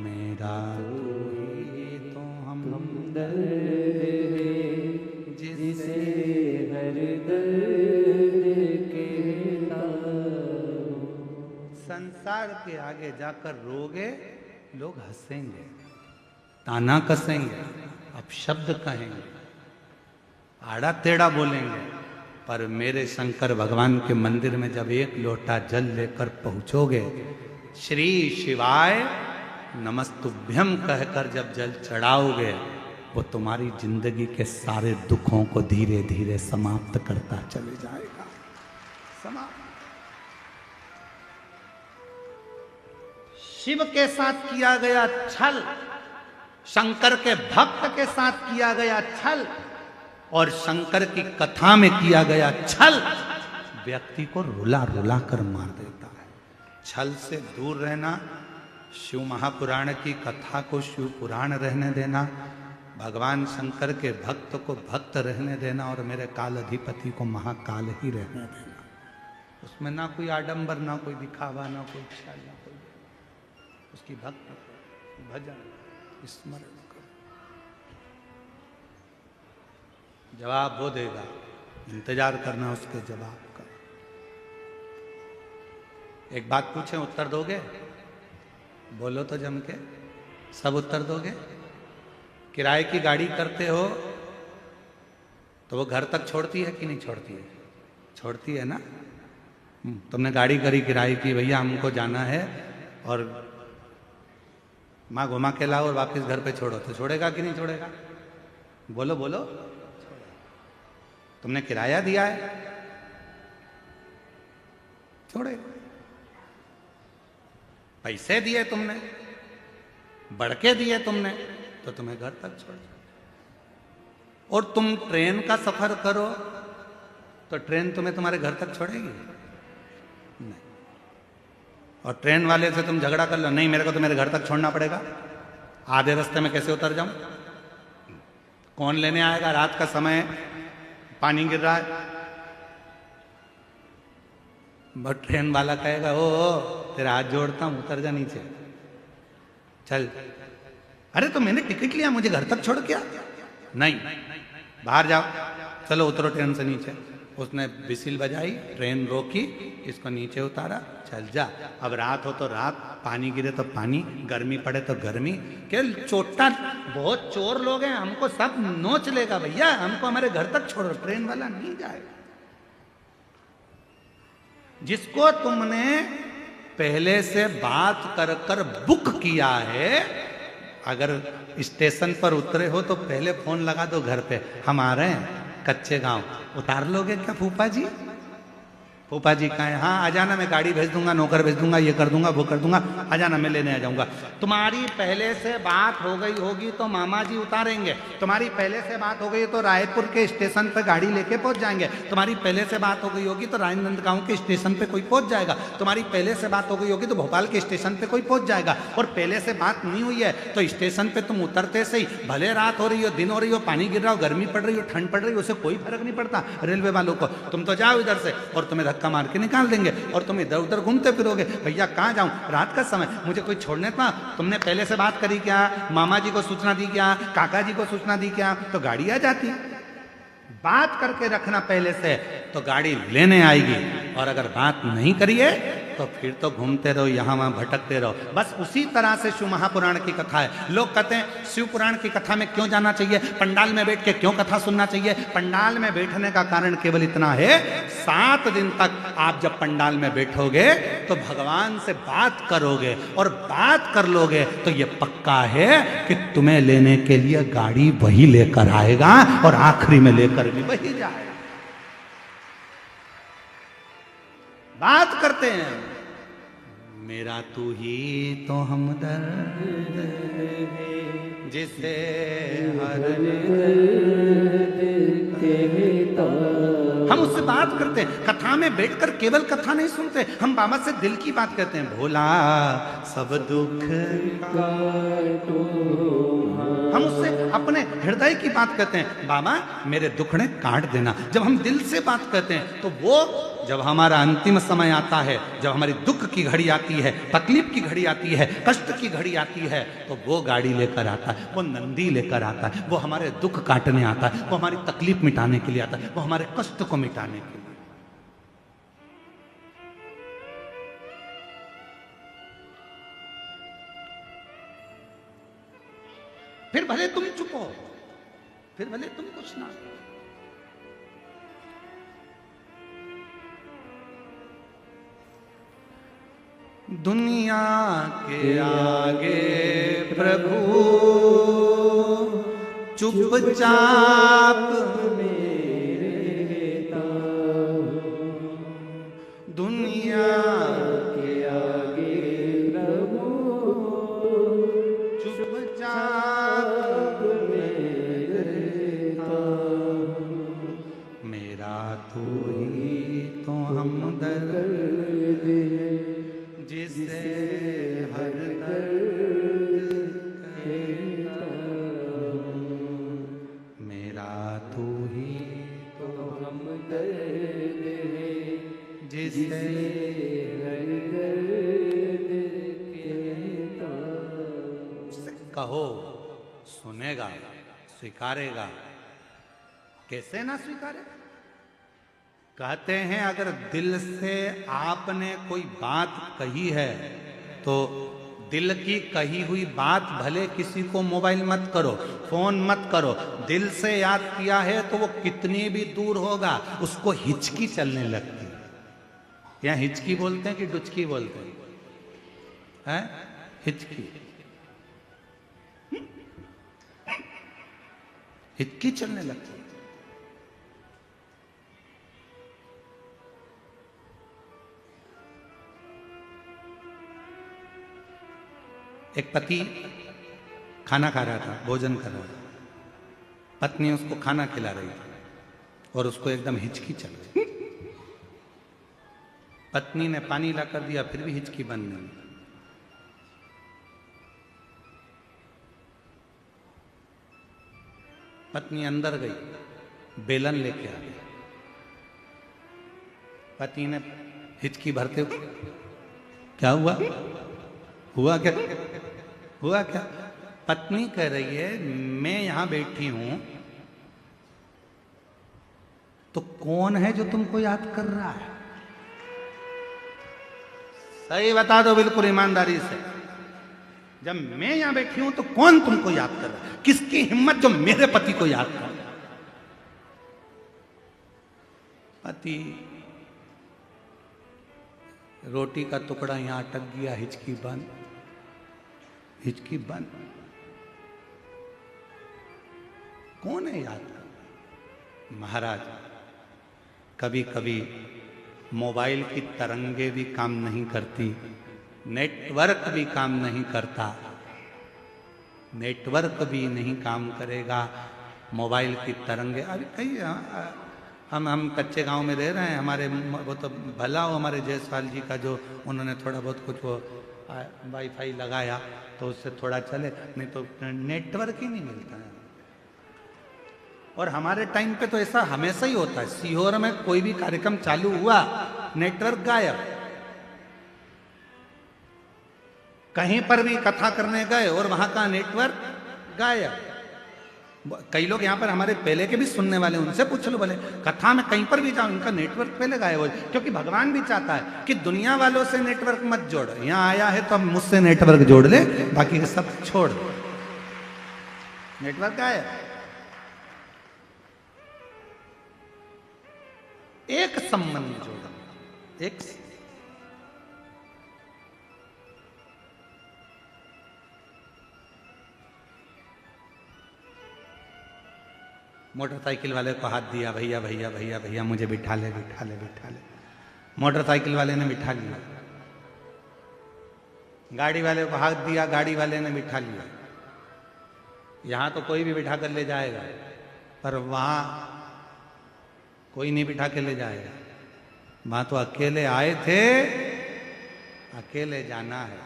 मेरा तू ही तो हमदर्द है जिसे हर दर्द कहता हूँ। संसार के आगे जाकर रोगे, लोग हंसेंगे, ताना कसेंगे, अपशब्द कहेंगे, आड़ा टेढ़ा बोलेंगे, पर मेरे शंकर भगवान के मंदिर में जब एक लोटा जल लेकर पहुंचोगे, श्री शिवाय नमस्तुभ्यम कहकर जब जल चढ़ाओगे, वो तुम्हारी जिंदगी के सारे दुखों को धीरे धीरे समाप्त करता चले जाएगा। समाप्त। शिव के साथ किया गया छल, शंकर के भक्त के साथ किया गया छल और शंकर की कथा में किया गया छल व्यक्ति को रुला रुला कर मार देता है। छल से दूर रहना, शिव महापुराण की कथा को शिव पुराण रहने देना, भगवान शंकर के भक्त को भक्त रहने देना और मेरे काल अधिपति को महाकाल ही रहने देना। उसमें ना कोई आडंबर, ना कोई दिखावा, ना कोई छल, ना कोई, उसकी भक्त भजन स्मरण करो। जवाब वो देगा, इंतजार करना उसके जवाब का। एक बात पूछें, उत्तर दोगे? बोलो तो जम के, सब उत्तर दोगे? किराए की गाड़ी करते हो तो वो घर तक छोड़ती है कि नहीं छोड़ती है? छोड़ती है ना। तुमने गाड़ी करी किराए की, भैया हमको जाना है और माँ घुमा के लाओ और वापस घर पे छोड़ो, तो छोड़ेगा कि नहीं छोड़ेगा? बोलो बोलो। तुमने किराया दिया है, छोड़ेगा। पैसे दिए तुमने, बढ़ के दिए तुमने, तो तुम्हें घर तक छोड़। और तुम ट्रेन का सफर करो तो ट्रेन तुम्हें तुम्हारे घर तक छोड़ेगी? नहीं। और ट्रेन वाले से तुम झगड़ा कर लो, नहीं मेरे को तो मेरे घर तक छोड़ना पड़ेगा, आधे रास्ते में कैसे उतर जाऊं? कौन लेने आएगा? रात का समय, पानी गिर रहा है, बट ट्रेन वाला कहेगा ओ तेरा हाथ जोड़ता हूं, उतर जा नीचे, चल। अरे तो मैंने टिकट लिया, मुझे घर तक छोड़ क्या? नहीं, बाहर जाओ, चलो उतरो ट्रेन से नीचे। उसने विसिल बजाई, ट्रेन रोकी, इसको नीचे उतारा, चल जा। अब रात हो तो रात, पानी गिरे तो पानी, गर्मी पड़े तो गर्मी। क्या चोटा, बहुत चोर लोग हैं, हमको सब नोच लेगा भैया, हमको हमारे घर तक छोड़ो, ट्रेन वाला नहीं जाएगा। जिसको तुमने पहले से बात कर कर बुक किया है, अगर स्टेशन पर उतरे हो तो पहले फोन लगा दो घर पे, हम आ रहे हैं कच्चे गांव, उतार लोगे क्या फूफा जी? फूफा जी कहें हाँ आ जाना, मैं गाड़ी भेज दूंगा, नौकर भेज दूंगा, ये कर दूंगा, वो कर दूंगा, आ जाना, मैं लेने आ जाऊंगा। तुम्हारी पहले से बात हो गई होगी तो मामा जी उतारेंगे, तुम्हारी पहले से बात हो गई तो रायपुर के स्टेशन पे गाड़ी लेके पहुंच जाएंगे, तुम्हारी पहले से बात हो गई होगी तो राजनांदगांव के स्टेशन पे कोई पहुंच जाएगा, तुम्हारी पहले से बात हो गई होगी तो भोपाल के स्टेशन पे कोई पहुंच जाएगा। और पहले से बात नहीं हुई है तो स्टेशन पे तुम उतरते से ही, भले रात हो रही हो, दिन हो रही हो, पानी गिर रहा हो, गर्मी पड़ रही हो, ठंड पड़ रही हो, उससे कोई फर्क नहीं पड़ता रेलवे वालों को। तुम तो जाओ इधर से और तुम्हें धक्का मार के निकाल देंगे और तुम इधर उधर घूमते फिरोगे, भैया कहाँ जाऊं, रात का समय, मुझे कोई छोड़ने था। तुमने पहले से बात करी क्या? मामा जी को सूचना दी क्या? काका जी को सूचना दी क्या? तो गाड़ी आ जाती। बात करके रखना पहले से तो गाड़ी लेने आएगी, और अगर बात नहीं करिए तो फिर तो घूमते रहो, यहां वहां भटकते रहो। बस उसी तरह से शिव महापुराण की कथा है। लोग कहते हैं शिव पुराण की कथा में क्यों जाना चाहिए, पंडाल में बैठ के क्यों कथा सुनना चाहिए? पंडाल में बैठने का कारण केवल इतना है, 7 दिन तक आप जब पंडाल में बैठोगे तो भगवान से बात करोगे, और बात कर लोगे तो ये पक्का है कि तुम्हें लेने के लिए गाड़ी वही लेकर आएगा और आखिरी में लेकर भी वही जाएगा। बात करते हैं, मेरा तू ही तो हमदर्द है जिसे हर हम उससे बात करते हैं। कथा में बैठकर केवल कथा नहीं सुनते, हम बाबा से दिल की बात कहते हैं। भोला सब दुख काटो, हम उससे अपने हृदय की बात कहते हैं, बाबा मेरे दुखड़े काट देना। जब हम दिल से बात कहते हैं तो वो, जब हमारा अंतिम समय आता है, जब हमारी दुख की घड़ी आती है, तकलीफ की घड़ी आती है, कष्ट की घड़ी आती है, तो वो गाड़ी लेकर आता है, वो नंदी लेकर आता है, वो हमारे दुख काटने आता है, वो हमारी तकलीफ मिटाने के लिए आता है, वो हमारे कष्ट को मिटाने के लिए। फिर भले तुम चुप हो, फिर भले तुम कुछ ना। दुनिया के आगे प्रभु चुपचाप दुनिया के आगे प्रभु चुपचाप रहता मेरा तू ही तो हमदर्द जिसे हर दर्द कहता मेरा तू ही तो हमदर्द है जिसे हर दर्द कहता कहो सुनेगा स्वीकारेगा कैसे ना स्वीकारेगा। कहते हैं अगर दिल से आपने कोई बात कही है तो दिल की कही हुई बात भले किसी को मोबाइल मत करो, फोन मत करो, दिल से याद किया है तो वो कितनी भी दूर होगा उसको हिचकी चलने लगती है। यहाँ हिचकी बोलते हैं कि डुचकी बोलते हैं? हिचकी, हिचकी चलने लगती है। एक पति खाना खा रहा था, भोजन कर रहा था, पत्नी उसको खाना खिला रही थी और उसको एकदम हिचकी चल रही। पत्नी ने पानी ला कर दिया फिर भी हिचकी बंद नहीं। पत्नी अंदर गई, बेलन लेके आ गई। पति ने हिचकी भरते हुए, क्या हुआ? हुआ क्या? हुआ क्या? पत्नी कह रही है मैं यहां बैठी हूं तो कौन है जो तुमको याद कर रहा है? सही बता दो बिल्कुल ईमानदारी से। जब मैं यहां बैठी हूं तो कौन तुमको याद कर रहा है? किसकी हिम्मत जो मेरे पति को याद कर रहा है? पति रोटी का टुकड़ा यहां अटक गया, हिचकी बंद, हिचकी बंद। कौन है याद? महाराज कभी कभी मोबाइल की तरंगे भी काम नहीं करती, नेटवर्क भी काम नहीं करता, नेटवर्क भी नहीं काम करेगा, मोबाइल की तरंगे। अभी कई हम कच्चे गांव में रह रहे हैं, हमारे वो तो भला हो हमारे जयसवाल जी का जो उन्होंने थोड़ा बहुत कुछ वो वाईफाई लगाया तो उससे थोड़ा चले, नहीं तो नेटवर्क ही नहीं मिलता है। और हमारे टाइम पे तो ऐसा हमेशा ही होता है, सीहोर में कोई भी कार्यक्रम चालू हुआ नेटवर्क गायब। कहीं पर भी कथा करने गए और वहां का नेटवर्क गायब। कई लोग यहाँ पर हमारे पहले के भी सुनने वाले, उनसे पूछ लो, बोले कथा में कहीं पर भी जाओ उनका नेटवर्क पहले गायब हो, क्योंकि भगवान भी चाहता है कि दुनिया वालों से नेटवर्क मत जोड़। यहाँ आया है तो अब मुझसे नेटवर्क जोड़ ले, बाकी के सब छोड़ दो। नेटवर्क गायब। एक संबंध जोड़ो, एक मोटरसाइकिल वाले को हाथ दिया, भैया भैया भैया भैया मुझे बिठा ले बिठा ले बिठा ले। मोटरसाइकिल वाले ने बिठा लिया। गाड़ी वाले को हाथ दिया, गाड़ी वाले ने बिठा लिया। यहां तो कोई भी बिठा कर ले जाएगा, पर वहां कोई नहीं बिठा के ले जाएगा। वहां तो अकेले आए थे, अकेले जाना है,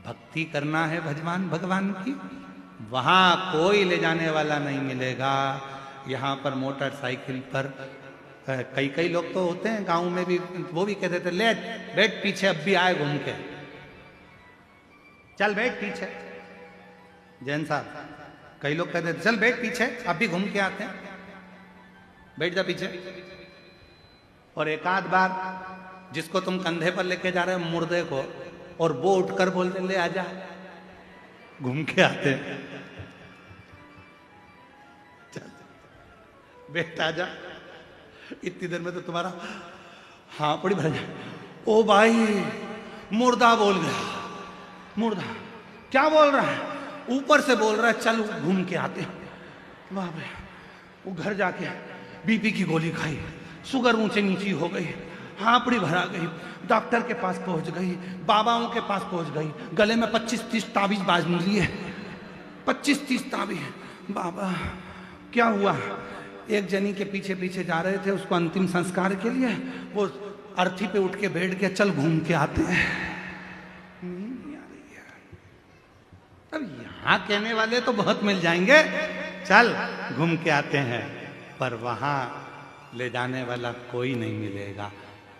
भक्ति करना है भगवान की। वहां कोई ले जाने वाला नहीं मिलेगा। यहाँ पर मोटरसाइकिल पर कई लोग तो होते हैं गांव में भी, वो भी कहते थे ले बैठ पीछे, अब भी आए घूम के, चल बैठ पीछे। जैन साहब, कई लोग कहते थे चल बैठ पीछे, अब भी घूम के आते हैं, बैठ जा पीछे। और एक आध बार जिसको तुम कंधे पर लेके जा रहे हो मुर्दे को, और वो उठकर बोलते ले आजा, घूम के आते हैं, चल बैठ आजा, इतनी देर में तो तुम्हारा हाँ पड़ी भर जाए। ओ भाई मुर्दा बोल गया। मुर्दा क्या बोल रहा है? ऊपर से बोल रहा है चल घूम के आते हैं। बाप रे, वो घर जाके बीपी की गोली खाई, शुगर ऊंचे नीची हो गई, हापड़ी भरा गई, डॉक्टर के पास पहुंच गई, बाबाओं के पास पहुंच गई, गले में 25-30 ताबीज बाज लिए, 25-30 ताबीज। बाबा क्या हुआ? एक जनी के पीछे पीछे जा रहे थे उसको अंतिम संस्कार के लिए, वो अर्थी पे उठ के बैठ गया, चल घूम के आते हैं। नहीं आ रही है। अब यहां कहने वाले तो बहुत मिल जाएंगे, चल घूम के आते हैं, पर वहां ले जाने वाला कोई नहीं मिलेगा।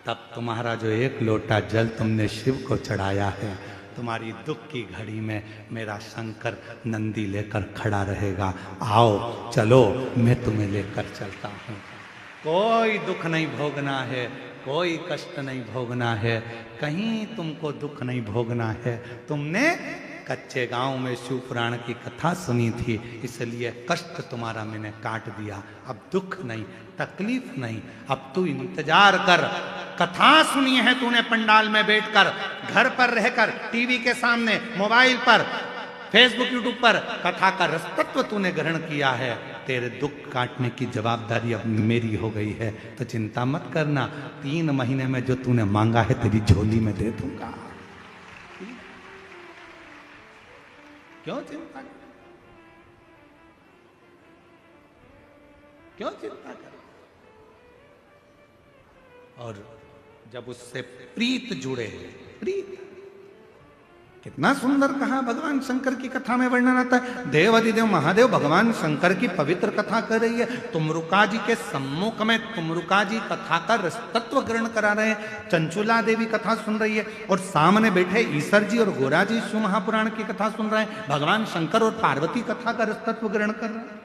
तब तुम्हारा जो एक लोटा जल तुमने शिव को चढ़ाया है, तुम्हारी दुख की घड़ी में मेरा शंकर नंदी लेकर खड़ा रहेगा। आओ चलो, मैं तुम्हें लेकर चलता हूँ। कोई दुख नहीं भोगना है, कोई कष्ट नहीं भोगना है, कहीं तुमको दुख नहीं भोगना है। तुमने कच्चे गांव में शिव पुराण की कथा सुनी थी, इसलिए कष्ट तुम्हारा मैंने काट दिया। अब दुख नहीं, तकलीफ नहीं, अब तू इंतजार कर। कथा सुनी है तूने पंडाल में बैठकर, घर पर रहकर, टीवी के सामने, मोबाइल पर, फेसबुक यूट्यूब पर कथा का रसतत्व तूने ग्रहण किया है। तेरे दुख काटने की जवाबदारी अब मेरी हो गई है, तो चिंता मत करना। 3 महीने में जो तूने मांगा है तेरी झोली में दे दूंगा। क्यों चिंता कर? क्यों चिंता कर? और जब उससे प्रीत जुड़े, प्रीत कितना सुंदर कहा भगवान शंकर की कथा में वर्णन आता है। देवाधिदेव महादेव भगवान शंकर की पवित्र कथा कर रही है। तुमरुका जी के सम्मुख में तुमरुका जी कथा का रसतत्व ग्रहण करा रहे हैं। चंचुला देवी कथा सुन रही है और सामने बैठे ईश्वर जी और गोरा जी शिव महापुराण की कथा सुन रहे हैं। भगवान शंकर और पार्वती कथा का रसतत्व ग्रहण कर रहे हैं।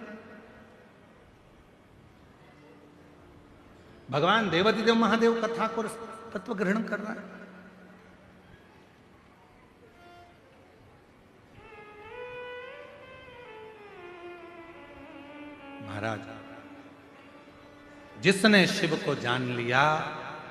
भगवान देवाधिदेव महादेव कथा को रसतत्व ग्रहण कर रहा है। महाराज, जिसने शिव को जान लिया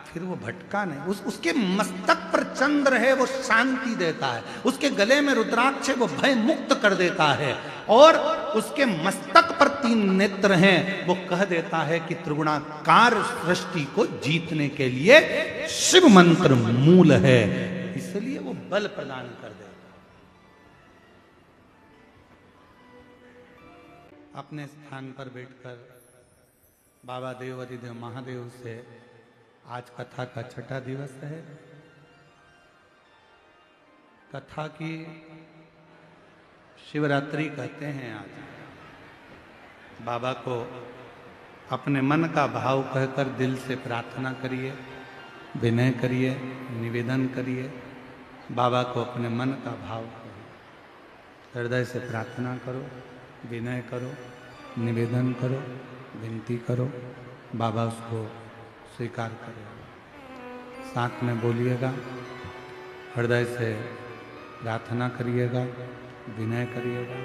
फिर वो भटका नहीं। उसके मस्तक पर चंद्र है, वो शांति देता है। उसके गले में रुद्राक्ष है, वो भय मुक्त कर देता है। और उसके मस्तक पर 3 नेत्र हैं, वो कह देता है कि त्रिगुणाकार सृष्टि को जीतने के लिए शिव मंत्र मूल है, इसलिए वो बल प्रदान कर देता है। अपने स्थान पर बैठकर बाबा देवाधिदेव महादेव से आज कथा का 6ठा दिवस है। कथा की शिवरात्रि कहते हैं। आज बाबा को अपने मन का भाव कहकर दिल से प्रार्थना करिए, विनय करिए, निवेदन करिए। बाबा को अपने मन का भाव करिए, हृदय से प्रार्थना करो, विनय करो, निवेदन करो, विनती करो। बाबा उसको स्वीकार करेगा। साथ में बोलिएगा, हृदय से प्रार्थना करिएगा, विनय करिएगा।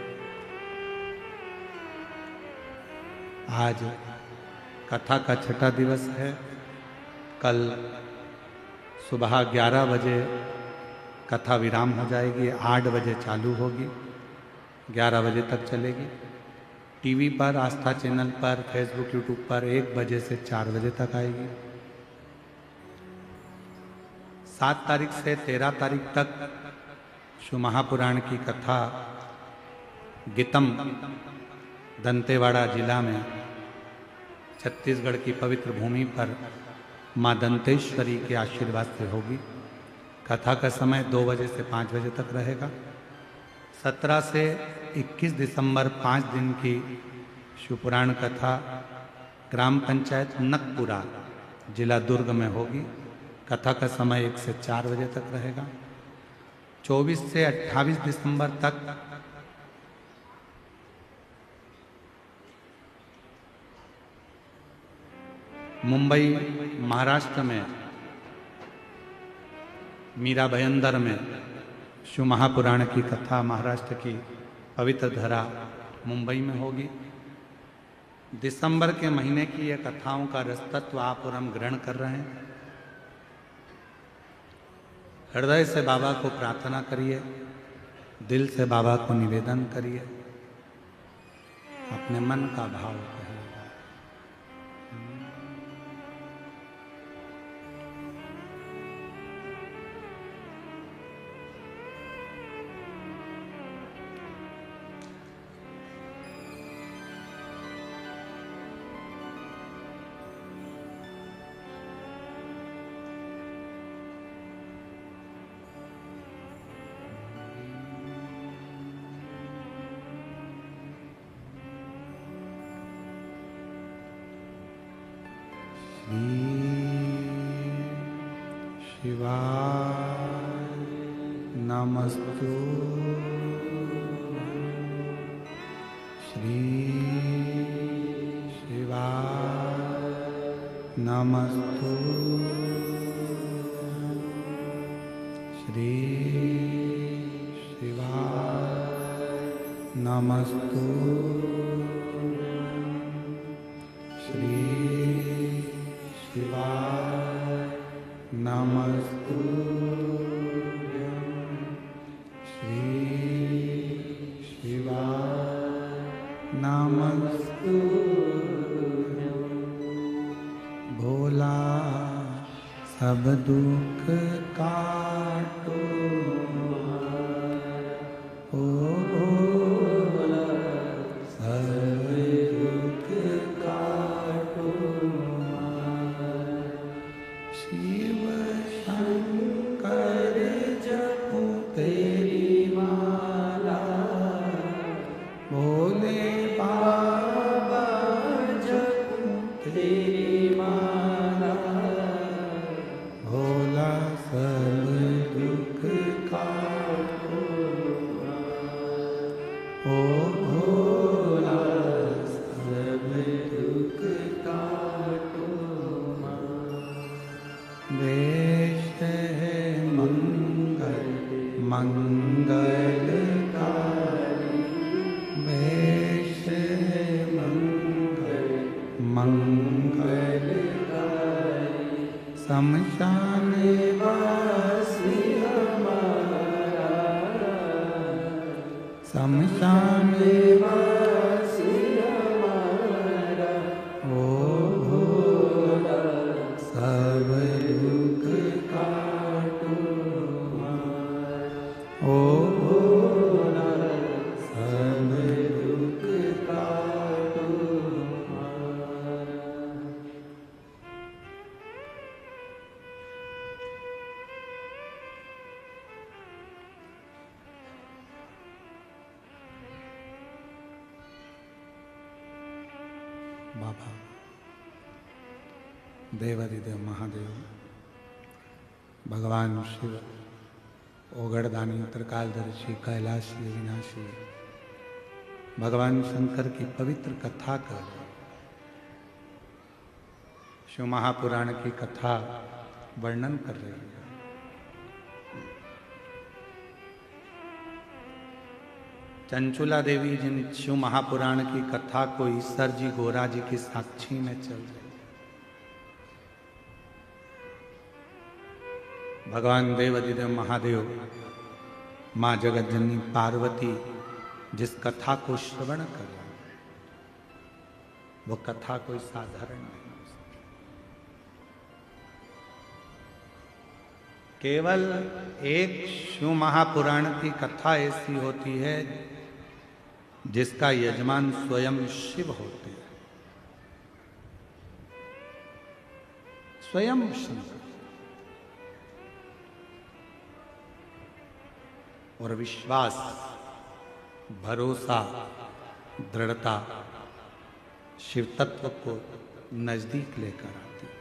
आज कथा का 6ठा दिवस है। कल सुबह 11 बजे कथा विराम हो जाएगी, 8 बजे चालू होगी, 11 बजे तक चलेगी। टीवी पर, आस्था चैनल पर, फेसबुक यूट्यूब पर 1 बजे से 4 बजे तक आएगी। 7 तारीख से 13 तारीख तक शिव महापुराण की कथा गीतम दंतेवाड़ा जिला में छत्तीसगढ़ की पवित्र भूमि पर माँ दंतेश्वरी के आशीर्वाद से होगी। कथा का समय 2 बजे से 5 बजे तक रहेगा। 17 से 21 दिसंबर 5 दिन की शिवपुराण कथा ग्राम पंचायत नकपुरा, जिला दुर्ग में होगी। कथा का समय 1 से 4 बजे तक रहेगा। 24 से 28 दिसंबर तक मुंबई महाराष्ट्र में मीरा भयंदर में शिव महापुराण की कथा, महाराष्ट्र की पवित्र धरा मुंबई में होगी। दिसंबर के महीने की ये कथाओं का रसतत्व आप और हम ग्रहण कर रहे हैं। हृदय से बाबा को प्रार्थना करिए, दिल से बाबा को निवेदन करिए, अपने मन का भाव कहिए। शिवाय नमस्तु श्री शिवाय नमस्तु श्री शिवाय नमस्तु श्री शिवाय नमस्तु श्री शिवाय नमस्तु भोला सब दुख काटो ओ भोला सब दुख काटो शिव शंकर जपो तेरी माला भोले बाबा जपो तेरी माला भोला सब दुख काटो ओ भोला सब दुख काटो वेश है मंगल मंगलकारी वेश है मंगल मंगलकारी शमशान वासी हमारा शमशान वासी हमारा ओ भोला सब दुख काटो ओ भोला सब दुख काटो बाबा देवादिदेव महादेव भगवान शिव ओगड़दानी त्रिकालदर्शी कैलाशी विनाशी भगवान शंकर की पवित्र कथा कर शिव महापुराण की कथा वर्णन कर रही है। चंचुला देवी जिन शिव महापुराण की कथा को ईश्वर जी गोरा जी की साक्षी में चल रही, भगवान देवादिदेव महादेव माँ जगत जननी पार्वती जिस कथा को श्रवण कर रहे हैं, वो कथा कोई साधारण नहीं। केवल एक शिव महापुराण की कथा ऐसी होती है जिसका यजमान स्वयं शिव होते हैं, स्वयं शंकर। और विश्वास, भरोसा, दृढ़ता शिव तत्व को नजदीक लेकर आती है।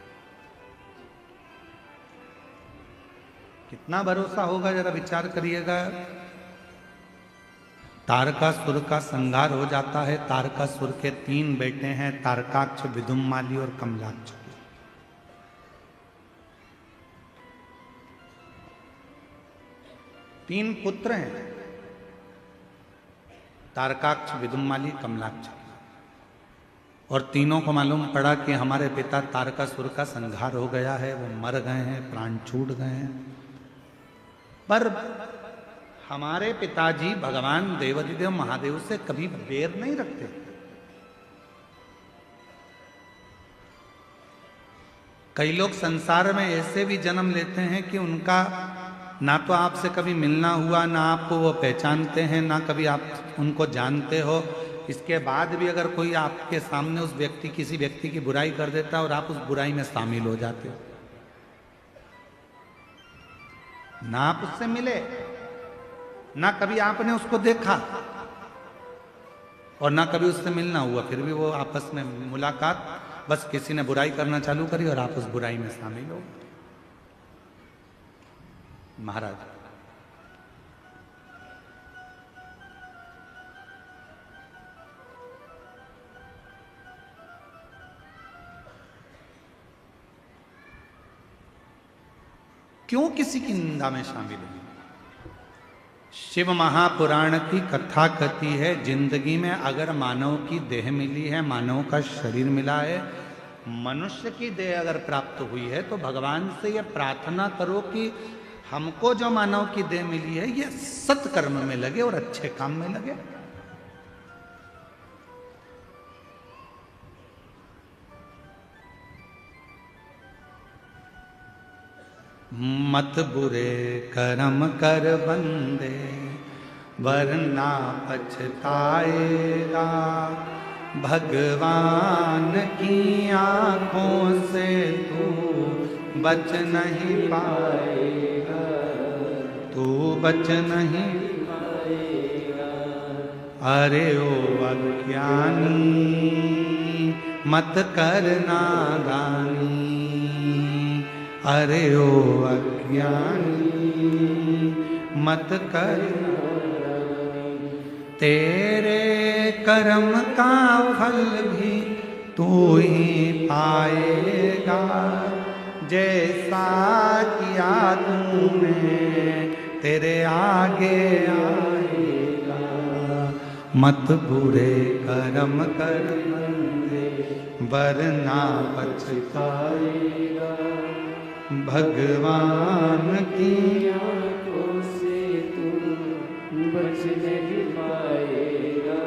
कितना भरोसा होगा जरा विचार करिएगा। तारकासुर का संहार हो जाता है। तारकासुर के 3 बेटे हैं, तारकाक्ष, विदुम्माली और कमलाक्ष। तीन पुत्र हैं, तारकाक्ष, विदुम्माली, कमलाक्ष। और तीनों को मालूम पड़ा कि हमारे पिता तारकासुर का संहार हो गया है, वो मर गए हैं, प्राण छूट गए हैं। पर हमारे पिताजी भगवान देवाधिदेव महादेव से कभी बैर नहीं रखते। कई लोग संसार में ऐसे भी जन्म लेते हैं कि उनका ना तो आपसे कभी मिलना हुआ, ना आपको वो पहचानते हैं, ना कभी आप उनको जानते हो। इसके बाद भी अगर कोई आपके सामने उस व्यक्ति किसी व्यक्ति की बुराई कर देता है और आप उस बुराई में शामिल हो जाते हो। ना आप उससे मिले, ना कभी आपने उसको देखा और ना कभी उससे मिलना हुआ, फिर भी वो आपस में मुलाकात, बस किसी ने बुराई करना चालू करी और आप उस बुराई में शामिल हो। महाराज क्यों किसी की निंदा में शामिल हुए? शिव महापुराण की कथा कहती है, जिंदगी में अगर मानव की देह मिली है, मानव का शरीर मिला है, मनुष्य की देह अगर प्राप्त हुई है, तो भगवान से यह प्रार्थना करो कि हमको जो मानव की देह मिली है ये सत्कर्म में लगे और अच्छे काम में लगे। मत बुरे कर्म कर बंदे वरना पछताएगा, भगवान की आंखों से तू बच नहीं पाएगा, तू बच नहीं पाएगा। अरे ओ अज्ञानी मत करना दानी, अरे ओ अज्ञानी मत करना, तेरे कर्म का फल भी तू ही पाएगा, जैसा किया तूने तेरे आगे आएगा। मत बुरे कर्म कर बंदे वरना पछताएगा, भगवान की आंखों से तू बच नहीं पाएगा,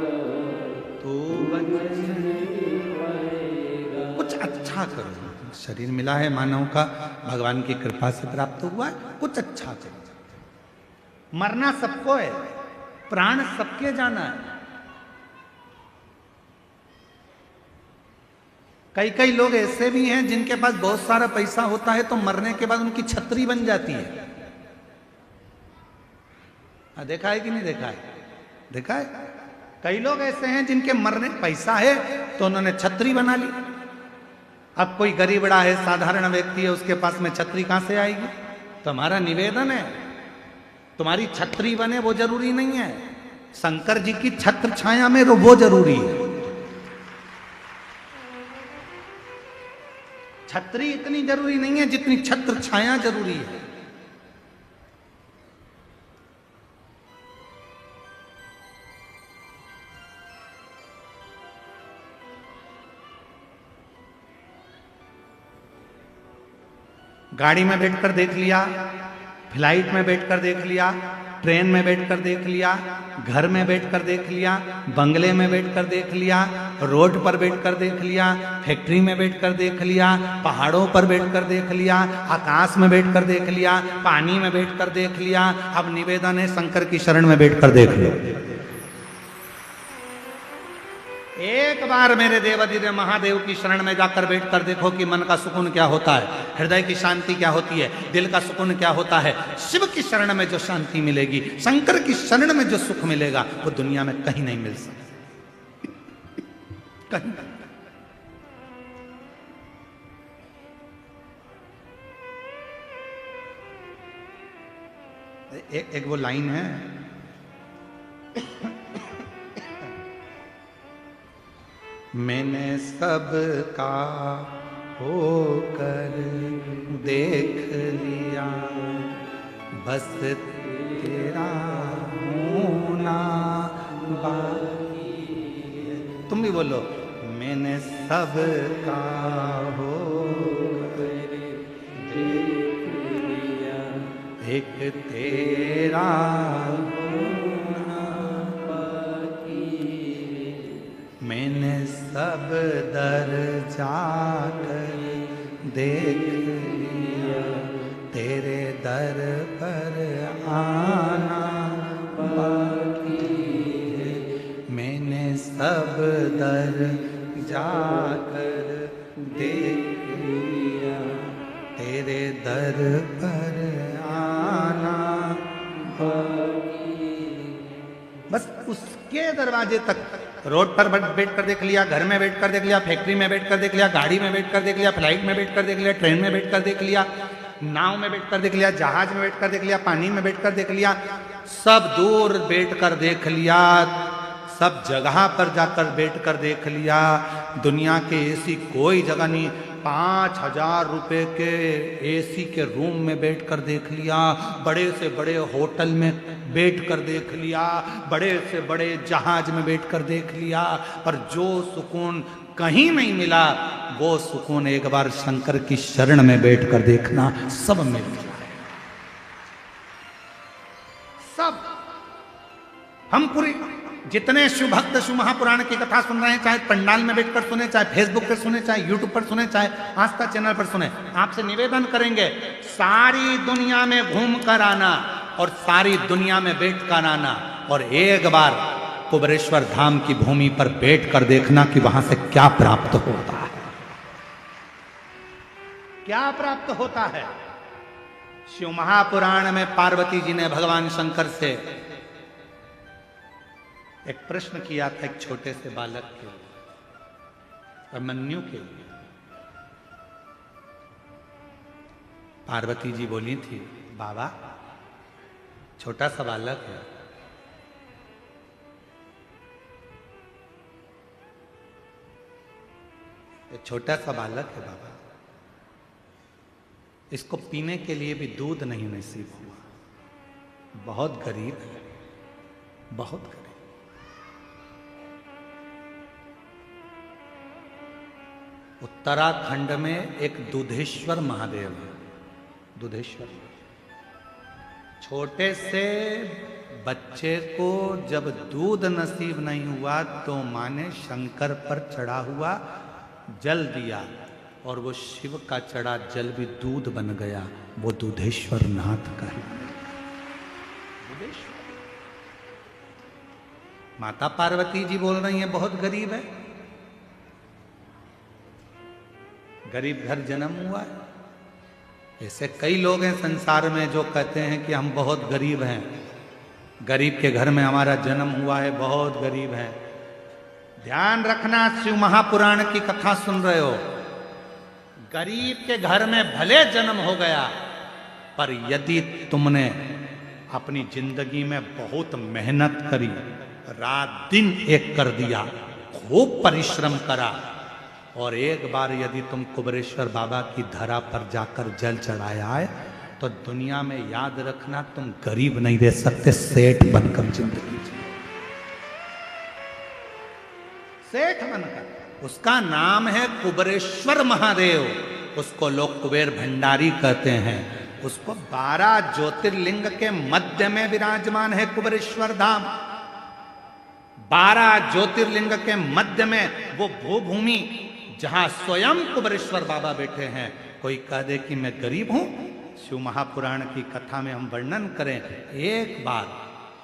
तू बच नहीं पाएगा। कुछ अच्छा करो। शरीर मिला है मानव का, भगवान की कृपा से प्राप्त हुआ है, कुछ अच्छा करो। मरना सबको है, प्राण सबके जाना है। कई कई लोग ऐसे भी हैं जिनके पास बहुत सारा पैसा होता है तो मरने के बाद उनकी छतरी बन जाती है। देखा है कि नहीं देखा है? देखा है। कई लोग ऐसे हैं जिनके मरने पैसा है तो उन्होंने छतरी बना ली। अब कोई गरीबड़ा है, साधारण व्यक्ति है, उसके पास में छतरी कहां से आएगी? तो हमारा निवेदन है, तुम्हारी छतरी बने वो जरूरी नहीं है, शंकर जी की छत्र छाया में वो जरूरी है। छतरी इतनी जरूरी नहीं है जितनी छत्र छाया जरूरी है। गाड़ी में बैठकर देख लिया, फ्लाइट में बैठकर देख लिया, ट्रेन में बैठकर देख लिया, घर में बैठकर देख लिया, बंगले में बैठकर देख लिया, रोड पर बैठकर देख लिया, फैक्ट्री में बैठकर देख लिया, पहाड़ों पर बैठकर देख लिया, आकाश में बैठकर देख लिया, पानी में बैठकर देख लिया। अब निवेदन है शंकर की शरण में बैठकर देख लो। एक बार मेरे देवाधिदेव महादेव की शरण में जाकर बैठकर देखो कि मन का सुकून क्या होता है, हृदय की शांति क्या होती है, दिल का सुकून क्या होता है। शिव की शरण में जो शांति मिलेगी, शंकर की शरण में जो सुख मिलेगा, वो दुनिया में कहीं नहीं मिल सकता, कहीं नहीं। एक वो लाइन है, मैंने सबका होकर देख लिया, बस तेरा होना बाकी है। तुम भी बोलो, मैंने सबका होकर देख लिया, एक तेरा मैंने सब दर जाकर देख लिया, तेरे दर पर आना बाकी है। मैंने सब दर जाकर देख लिया, तेरे दर पर आना बाकी। बस उसके दरवाजे तक, रोड पर बैठ कर देख लिया, घर में बैठ कर देख लिया, फैक्ट्री में बैठ कर देख लिया, गाड़ी में बैठ कर देख लिया, फ्लाइट में बैठ कर देख लिया, ट्रेन में बैठ कर देख लिया, नाव में बैठ कर देख लिया, जहाज में बैठ कर देख लिया, पानी में बैठ कर देख लिया, सब दूर बैठ कर देख लिया, सब जगह पर जाकर बैठ कर देख लिया। दुनिया के ऐसी कोई जगह नहीं। 5,000 रुपए के एसी के रूम में बैठ कर देख लिया, बड़े से बड़े होटल में बैठ कर देख लिया, बड़े से बड़े जहाज में बैठ कर देख लिया, पर जो सुकून कहीं नहीं मिला, वो सुकून एक बार शंकर की शरण में बैठ कर देखना, सब मिल जाए। सब हम पूरी जितने शिव भक्त शिव महापुराण की कथा सुन रहे हैं, चाहे पंडाल में बैठकर सुने, चाहे फेसबुक पर सुने, चाहे यूट्यूब पर सुने, चाहे आस्था चैनल पर सुने, आपसे निवेदन करेंगे सारी दुनिया में घूम कर आना और सारी दुनिया में बैठ कर आना, और एक बार कुबेरेश्वर धाम की भूमि पर बैठ कर देखना कि वहां से क्या प्राप्त होता है, क्या प्राप्त होता है। शिव महापुराण में पार्वती जी ने भगवान शंकर से एक प्रश्न किया था, एक छोटे से बालक के लिए, अभिमन्यु के लिए। पार्वती जी बोली थी, बाबा छोटा सा बालक है, ये छोटा सा बालक है बाबा, इसको पीने के लिए भी दूध नहीं नसीब हुआ, बहुत गरीब है, बहुत गरीब। उत्तराखंड में एक दुधेश्वर महादेव है, दुधेश्वर। छोटे से बच्चे को जब दूध नसीब नहीं हुआ तो माँ ने शंकर पर चढ़ा हुआ जल दिया, और वो शिव का चढ़ा जल भी दूध बन गया, वो दुधेश्वर नाथ का है। दुधेश्वर। माता पार्वती जी बोल रही हैं बहुत गरीब है, गरीब घर जन्म हुआ है। ऐसे कई लोग हैं संसार में जो कहते हैं कि हम बहुत गरीब हैं, गरीब के घर में हमारा जन्म हुआ है, बहुत गरीब है। ध्यान रखना, शिव महापुराण की कथा सुन रहे हो, गरीब के घर में भले जन्म हो गया, पर यदि तुमने अपनी जिंदगी में बहुत मेहनत करी, रात दिन एक कर दिया, खूब परिश्रम करा, और एक बार यदि तुम कुबेरेश्वर बाबा की धरा पर जाकर जल चढ़ाया है, तो दुनिया में याद रखना तुम गरीब नहीं रह सकते, सेठ बनकर जिंदगी जियो, सेठ बनकर। उसका नाम है कुबेरेश्वर महादेव, उसको लोग कुबेर भंडारी कहते हैं। उसको 12 ज्योतिर्लिंग के मध्य में विराजमान है कुबेरेश्वर धाम। 12 ज्योतिर्लिंग के मध्य में वो भूभूमि जहां स्वयं कुबेरेश्वर बाबा बैठे हैं। कोई कह दे कि मैं गरीब हूं, शिव महापुराण की कथा में हम वर्णन करें, एक बार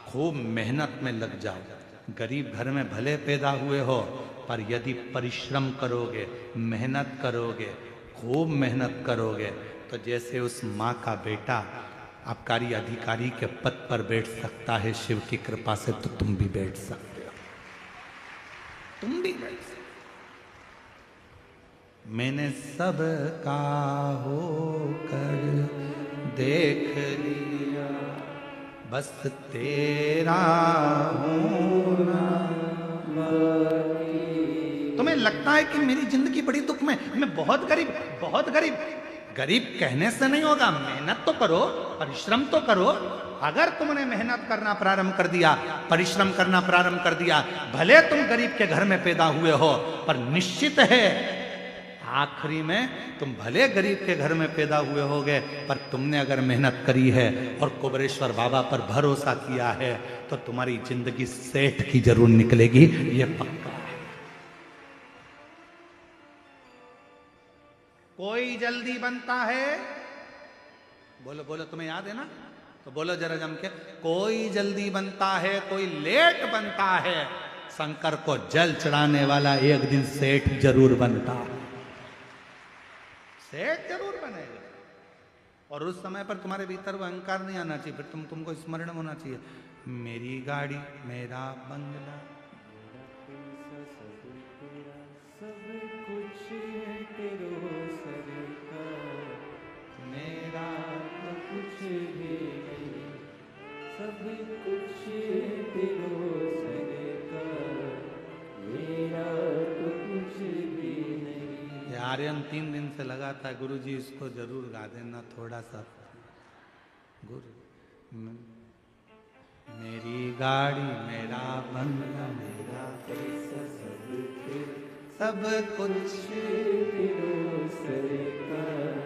खूब मेहनत में लग जाओ। गरीब घर में भले पैदा हुए हो, पर यदि परिश्रम करोगे, मेहनत करोगे, खूब मेहनत करोगे, तो जैसे उस माँ का बेटा आबकारी अधिकारी के पद पर बैठ सकता है शिव की कृपा से, तो तुम भी बैठ सकते हो, तुम भी बैठ सकते। मैंने सब का होकर देख लिया, बस तेरा होना बाकी। तुम्हें लगता है कि मेरी जिंदगी बड़ी दुख में, मैं बहुत गरीब, बहुत गरीब। गरीब कहने से नहीं होगा, मेहनत तो करो, परिश्रम तो करो। अगर तुमने मेहनत करना प्रारंभ कर दिया, परिश्रम करना प्रारंभ कर दिया, भले तुम गरीब के घर में पैदा हुए हो, पर निश्चित है आखिरी में तुम भले गरीब के घर में पैदा हुए होगे, पर तुमने अगर मेहनत करी है और कुबेरेश्वर बाबा पर भरोसा किया है तो तुम्हारी जिंदगी सेठ की जरूर निकलेगी, ये पक्का है। कोई जल्दी बनता है, बोलो बोलो, तुम्हें याद है ना, तो बोलो जरा जम के, कोई जल्दी बनता है, कोई लेट बनता है, शंकर को जल चढ़ाने वाला एक दिन सेठ जरूर बनता है, सेठ जरूर बनेगा। और उस समय पर तुम्हारे भीतर वो अहंकार नहीं आना चाहिए, फिर तुमको स्मरण होना चाहिए, मेरी गाड़ी मेरा बंगला, सब कुछ है तेरो सरकार, मेरा तो कुछ भी नहीं, सब कुछ है तेरो सरकार, मेरा तो कुछ भी नहीं। ये आर्यन 3 दिन से लगा था, गुरुजी इसको जरूर गा देना थोड़ा सा। मेरी गाड़ी मेरा बंगला मेरा पैसा सब कुछ तेरो सरकार,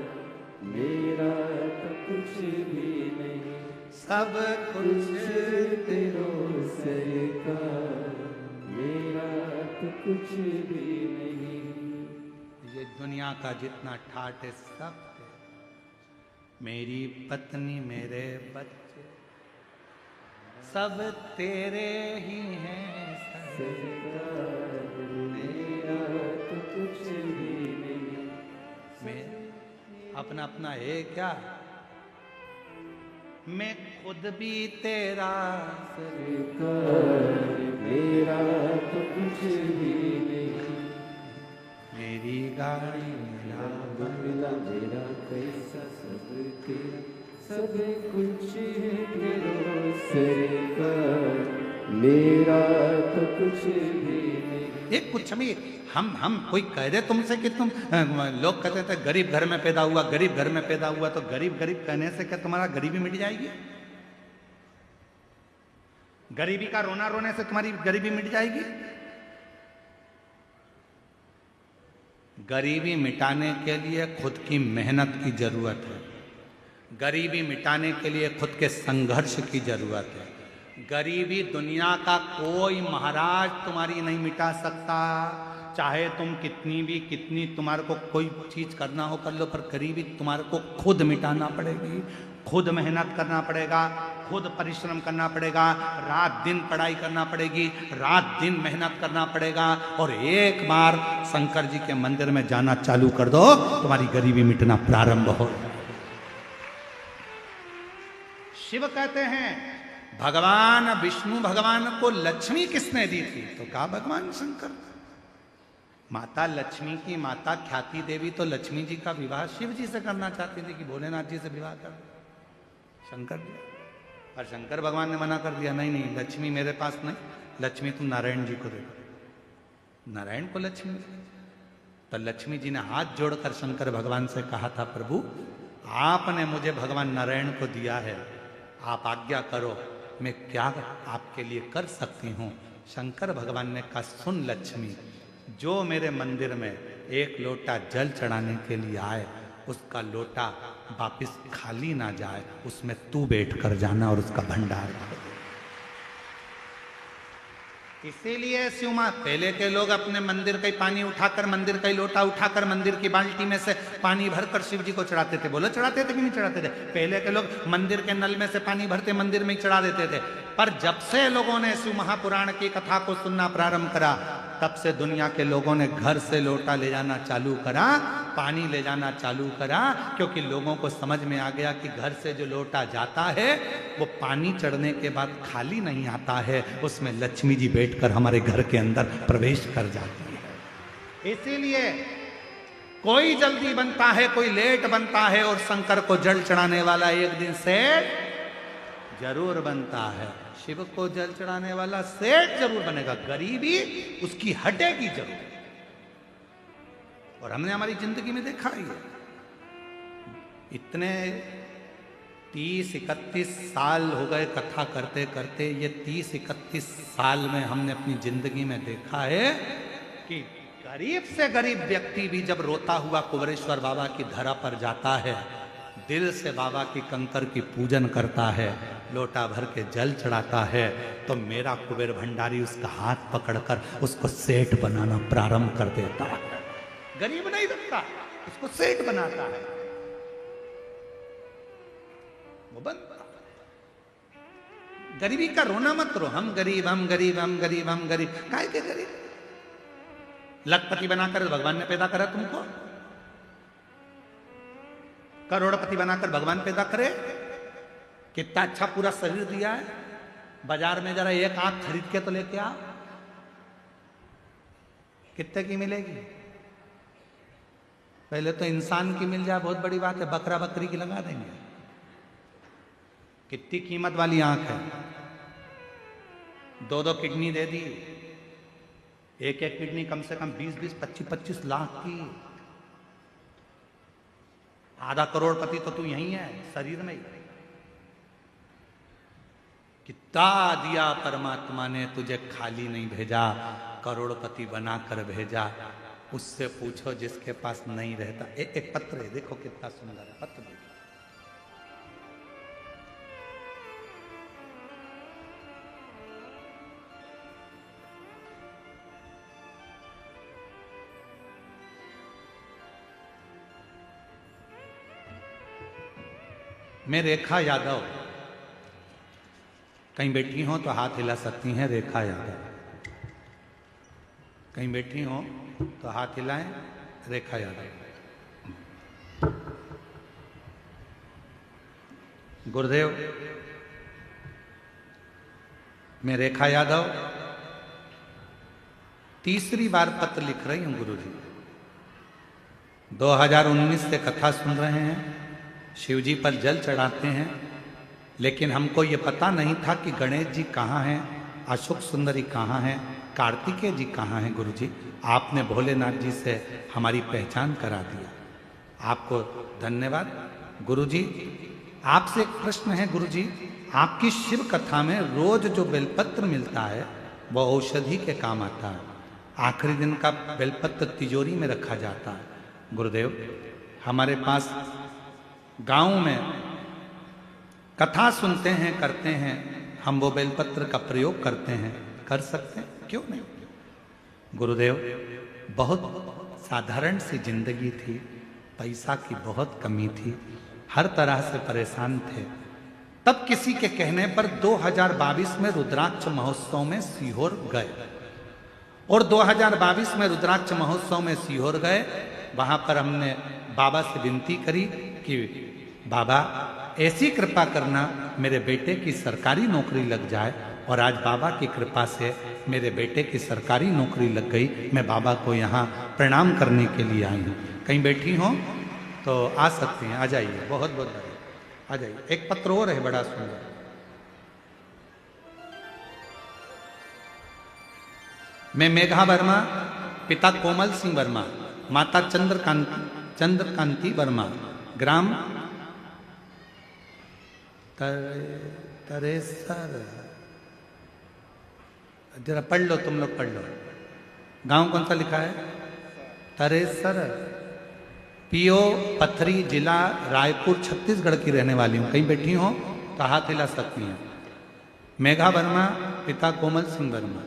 मेरा तो कुछ भी नहीं, सब कुछ तेरो सरकार, मेरा तो कुछ भी नहीं। ये दुनिया का जितना ठाट है सब तेरा। मेरी पत्नी मेरे बच्चे सब तेरे ही हैं, सरकार, मेरा तो कुछ भी नहीं। मैं अपना अपना है क्या, मैं खुद भी तेरा, सरकार, मेरा तो कुछ भी नहीं। मेरी गाड़ी मेरा बंगला मेरा पैसा सब तेरा, सब कुछ है तेरो सरकार, मेरा तो कुछ भी नहीं। ये कुछ भी हम कोई कह दे तुमसे कि तुम लोग कहते थे गरीब घर में पैदा हुआ, गरीब घर में पैदा हुआ, तो गरीब गरीब कहने से क्या तुम्हारा गरीबी मिट जाएगी? गरीबी का रोना रोने से तुम्हारी गरीबी मिट जाएगी? गरीबी मिटाने के लिए खुद की मेहनत की जरूरत है, गरीबी मिटाने के लिए खुद के संघर्ष की जरूरत है। गरीबी दुनिया का कोई महाराज तुम्हारी नहीं मिटा सकता, चाहे तुम कितनी तुम्हारे को कोई चीज करना हो कर लो, पर गरीबी तुम्हारे को खुद मिटाना पड़ेगी, खुद मेहनत करना पड़ेगा, खुद परिश्रम करना पड़ेगा, रात दिन पढ़ाई करना पड़ेगी, रात दिन मेहनत करना पड़ेगा। और एक बार शंकर जी के मंदिर में जाना चालू कर दो, तुम्हारी गरीबी मिटना प्रारंभ हो। शिव कहते हैं भगवान विष्णु भगवान को लक्ष्मी किसने दी थी? तो कहा भगवान शंकर। माता लक्ष्मी की माता ख्याति देवी तो लक्ष्मी जी का विवाह शिव जी से करना चाहती थी कि भोलेनाथ जी से विवाह कर शंकर जी, और शंकर भगवान ने मना कर दिया, नहीं नहीं लक्ष्मी मेरे पास नहीं, लक्ष्मी तुम नारायण जी को दे दो, नारायण को लक्ष्मी। तो लक्ष्मी जी ने हाथ जोड़कर शंकर भगवान से कहा था, प्रभु आपने मुझे भगवान नारायण को दिया है, आप आज्ञा करो मैं क्या आपके लिए कर सकती हूँ। शंकर भगवान ने कहा, सुन लक्ष्मी, जो मेरे मंदिर में एक लोटा जल चढ़ाने के लिए आए उसका लोटा वापिस खाली ना जाए, उसमें तू बैठ कर जाना और उसका भंडार। इसीलिए शिव मां, पहले के लोग अपने मंदिर का ही पानी उठाकर, मंदिर का ही लोटा उठाकर मंदिर की बाल्टी में से पानी भरकर शिव जी को चढ़ाते थे। बोलो चढ़ाते थे कि नहीं चढ़ाते थे? पहले के लोग मंदिर के नल में से पानी भरते मंदिर में ही चढ़ा देते थे। पर जब से लोगों ने शिव महापुराण की कथा को सुनना प्रारंभ करा, तब से दुनिया के लोगों ने घर से लोटा ले जाना चालू करा, पानी ले जाना चालू करा, क्योंकि लोगों को समझ में आ गया कि घर से जो लोटा जाता है वो पानी चढ़ने के बाद खाली नहीं आता है, उसमें लक्ष्मी जी बैठकर हमारे घर के अंदर प्रवेश कर जाती है। इसीलिए कोई जल्दी बनता है, कोई लेट बनता है, और शंकर को जल चढ़ाने वाला एक दिन सेठ जरूर बनता है। शिव को जल चढ़ाने वाला सेठ जरूर बनेगा, गरीबी उसकी हटेगी जरूर। और हमने हमारी जिंदगी में देखा ही है, इतने 30-31 साल हो गए कथा करते करते। ये 30-31 साल में हमने अपनी जिंदगी में देखा है कि गरीब से गरीब व्यक्ति भी जब रोता हुआ कुबेरेश्वर बाबा की धरा पर जाता है, दिल से बाबा की कंकर की पूजन करता है, लोटा भर के जल चढ़ाता है, तो मेरा कुबेर भंडारी उसका हाथ पकड़कर उसको सेठ बनाना प्रारंभ कर देता है। गरीब नहीं रखता, उसको सेठ बनाता है, वो बनता। गरीबी का रोना मत रो, हम गरीब हम गरीब हम गरीब हम गरीब, काहे के गरीब? लखपति बनाकर भगवान ने पैदा करा तुमको? करोड़पति बनाकर भगवान पैदा करे? कितना अच्छा पूरा शरीर दिया है, बाजार में जरा एक आंख खरीद के तो लेके आ, कितने की मिलेगी? पहले तो इंसान की मिल जाए बहुत बड़ी बात है, बकरा बकरी की लगा देंगे। कितनी कीमत वाली आंख है, दो दो किडनी दे दी, एक एक किडनी कम से कम 20-20, 25-25 लाख की। आधा करोड़पति तो तू यही है शरीर में ही। कितना दिया परमात्मा ने, तुझे खाली नहीं भेजा, करोड़पति बनाकर भेजा। उससे पूछो जिसके पास नहीं रहता। एक पत्र है, देखो कितना सुंदर है पत्र, देखो। मैं रेखा यादव, कहीं बैठी हो तो हाथ हिला सकती हैं। रेखा यादव कहीं बैठी हो तो हाथ हिलाएं। रेखा यादव। गुरुदेव, मैं रेखा यादव तीसरी बार पत्र लिख रही हूं गुरुजी। 2019 से कथा सुन रहे हैं, शिव जी पर जल चढ़ाते हैं, लेकिन हमको ये पता नहीं था कि गणेश जी कहाँ हैं, अशोक सुंदरी कहाँ हैं, कार्तिकेय जी कहाँ हैं। गुरुजी, आपने भोलेनाथ जी से हमारी पहचान करा दिया, आपको धन्यवाद। गुरुजी, आपसे एक प्रश्न है गुरुजी, आपकी शिव कथा में रोज जो बेलपत्र मिलता है वो औषधि के काम आता है, आखिरी दिन का बेलपत्र तिजोरी में रखा जाता है। गुरुदेव, हमारे पास गांव में कथा सुनते हैं, करते हैं, हम वो बेलपत्र का प्रयोग करते हैं, कर सकते हैं, क्यों नहीं? गुरुदेव, बहुत साधारण सी जिंदगी थी, पैसा की बहुत कमी थी, हर तरह से परेशान थे। तब किसी के कहने पर 2022 में रुद्राक्ष महोत्सव में सीहोर गए, और 2022 में रुद्राक्ष महोत्सव में सीहोर गए। वहां पर हमने बाबा से विनती करी कि बाबा ऐसी कृपा करना मेरे बेटे की सरकारी नौकरी लग जाए, और आज बाबा की कृपा से मेरे बेटे की सरकारी नौकरी लग गई। मैं बाबा को यहाँ प्रणाम करने के लिए आई हूँ। कहीं बैठी हो तो आ सकती हैं, आ जाइए, बहुत बहुत बढ़िया, आ जाइए। एक पत्र और है बड़ा सुंदर। मैं मेघा वर्मा, पिता कोमल सिंह वर्मा, माता चंद्रकांति वर्मा, ग्राम तरेसर, जरा पढ़ लो, तुम लोग पढ़ लो। गांव कौन सा लिखा है? तरेसर, पीओ पथरी, जिला रायपुर, छत्तीसगढ़ की रहने वाली हूँ। कहीं बैठी हो तो हाथ हिला सकती हैं। मेघा वर्मा, पिता कोमल सिंह वर्मा।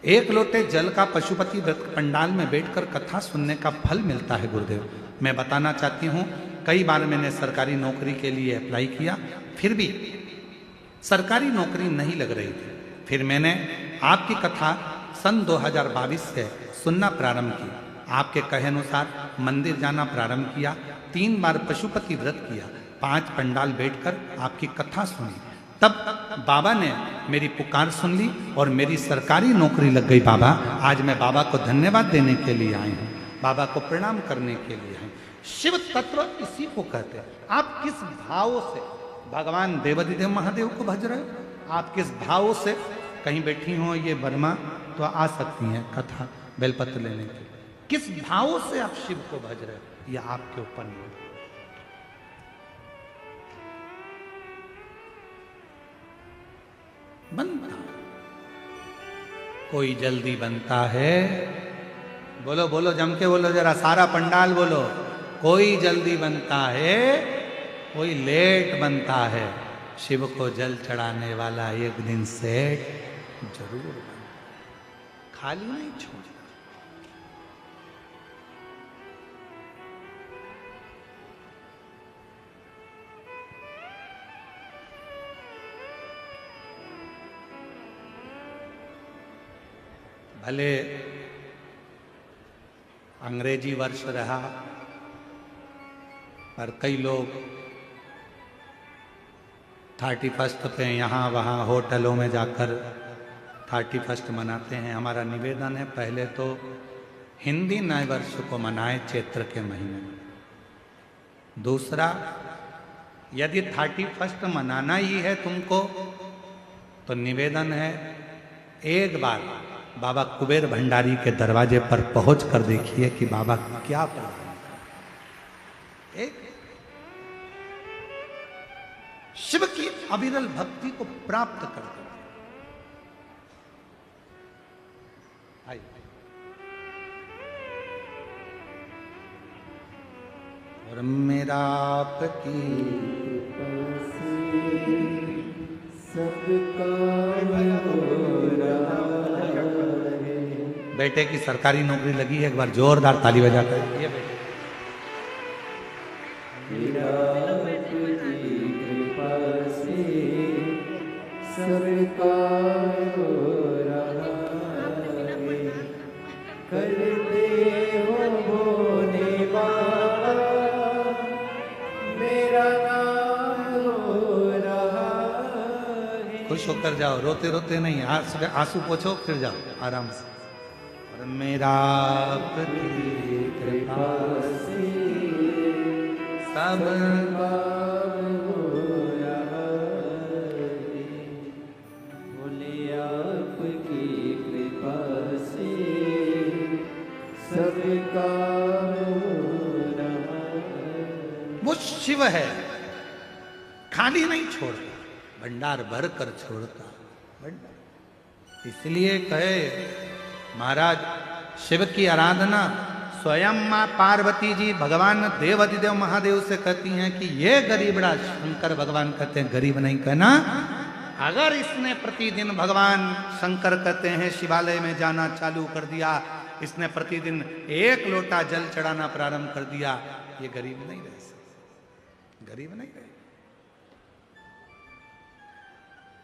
एक लोटे जल का पशुपति व्रत पंडाल में बैठकर कथा सुनने का फल मिलता है गुरुदेव। मैं बताना चाहती हूँ, कई बार मैंने सरकारी नौकरी के लिए अप्लाई किया, फिर भी सरकारी नौकरी नहीं लग रही थी। फिर मैंने आपकी कथा सन 2022 से सुनना प्रारंभ की। आपके कहे अनुसार मंदिर जाना प्रारंभ किया, 3 बार पशुपति व्रत किया, 5 पंडाल बैठकर आपकी कथा सुनी। तब बाबा ने मेरी पुकार सुन ली और मेरी सरकारी नौकरी लग गई। बाबा, आज मैं बाबा को धन्यवाद देने के लिए आई हूँ, बाबा को प्रणाम करने के लिए आई। शिव तत्व इसी को कहते हैं। आप किस भाव से भगवान देवाधिदेव महादेव को भज रहे हो, आप किस भाव से, कहीं बैठी हो ये वर्मा तो आ सकती हैं कथा बेलपत्र लेने के, किस भाव से आप शिव को भज रहे हो, यह आपके ऊपर नहीं। बनता कोई जल्दी बनता है, बोलो बोलो, जम के बोलो जरा, सारा पंडाल बोलो। कोई जल्दी बनता है, कोई लेट बनता है, शिव को जल चढ़ाने वाला एक दिन सेठ जरूर बनता, खाली नहीं छोड़ता। भले अंग्रेजी वर्ष रहा, पर कई लोग 31 पे यहाँ वहाँ होटलों में जाकर 31 मनाते हैं। हमारा निवेदन है, पहले तो हिंदी नए वर्ष को मनाएं चैत्र के महीने में। दूसरा, यदि 31 मनाना ही है तुमको, तो निवेदन है एक बार बाबा कुबेर भंडारी के दरवाजे पर पहुंच कर देखिए कि बाबा क्या प्रदान कर। एक शिव की अविरल भक्ति को प्राप्त कर दो। और मेरा आपकी सबका हो रहा है। बेटे की सरकारी नौकरी लगी है, एक बार जोरदार ताली बजाकर। ये बेटे सबका हो रहा है। करते हो होने वाला, मेरा नाम हो रहा है। खुश होकर जाओ, रोते रोते नहीं, आंसू पोछो फिर जाओ आराम से। और मेरा आपकी कृपा से सब आपकी कृपा से सबका हो रहा है। वो शिव है, खाली नहीं छोड़ता, भंडार भर कर छोड़ता भंडार। इसलिए कहे महाराज, शिव की आराधना स्वयं मां पार्वती जी भगवान देवाधिदेव महादेव से कहती हैं कि ये गरीबड़ा, शंकर भगवान कहते हैं गरीब नहीं कहना। अगर इसने प्रतिदिन, भगवान शंकर कहते हैं, शिवालय में जाना चालू कर दिया, इसने प्रतिदिन 1 लोटा जल चढ़ाना प्रारंभ कर दिया, ये गरीब नहीं रह सकता, गरीब नहीं रहे।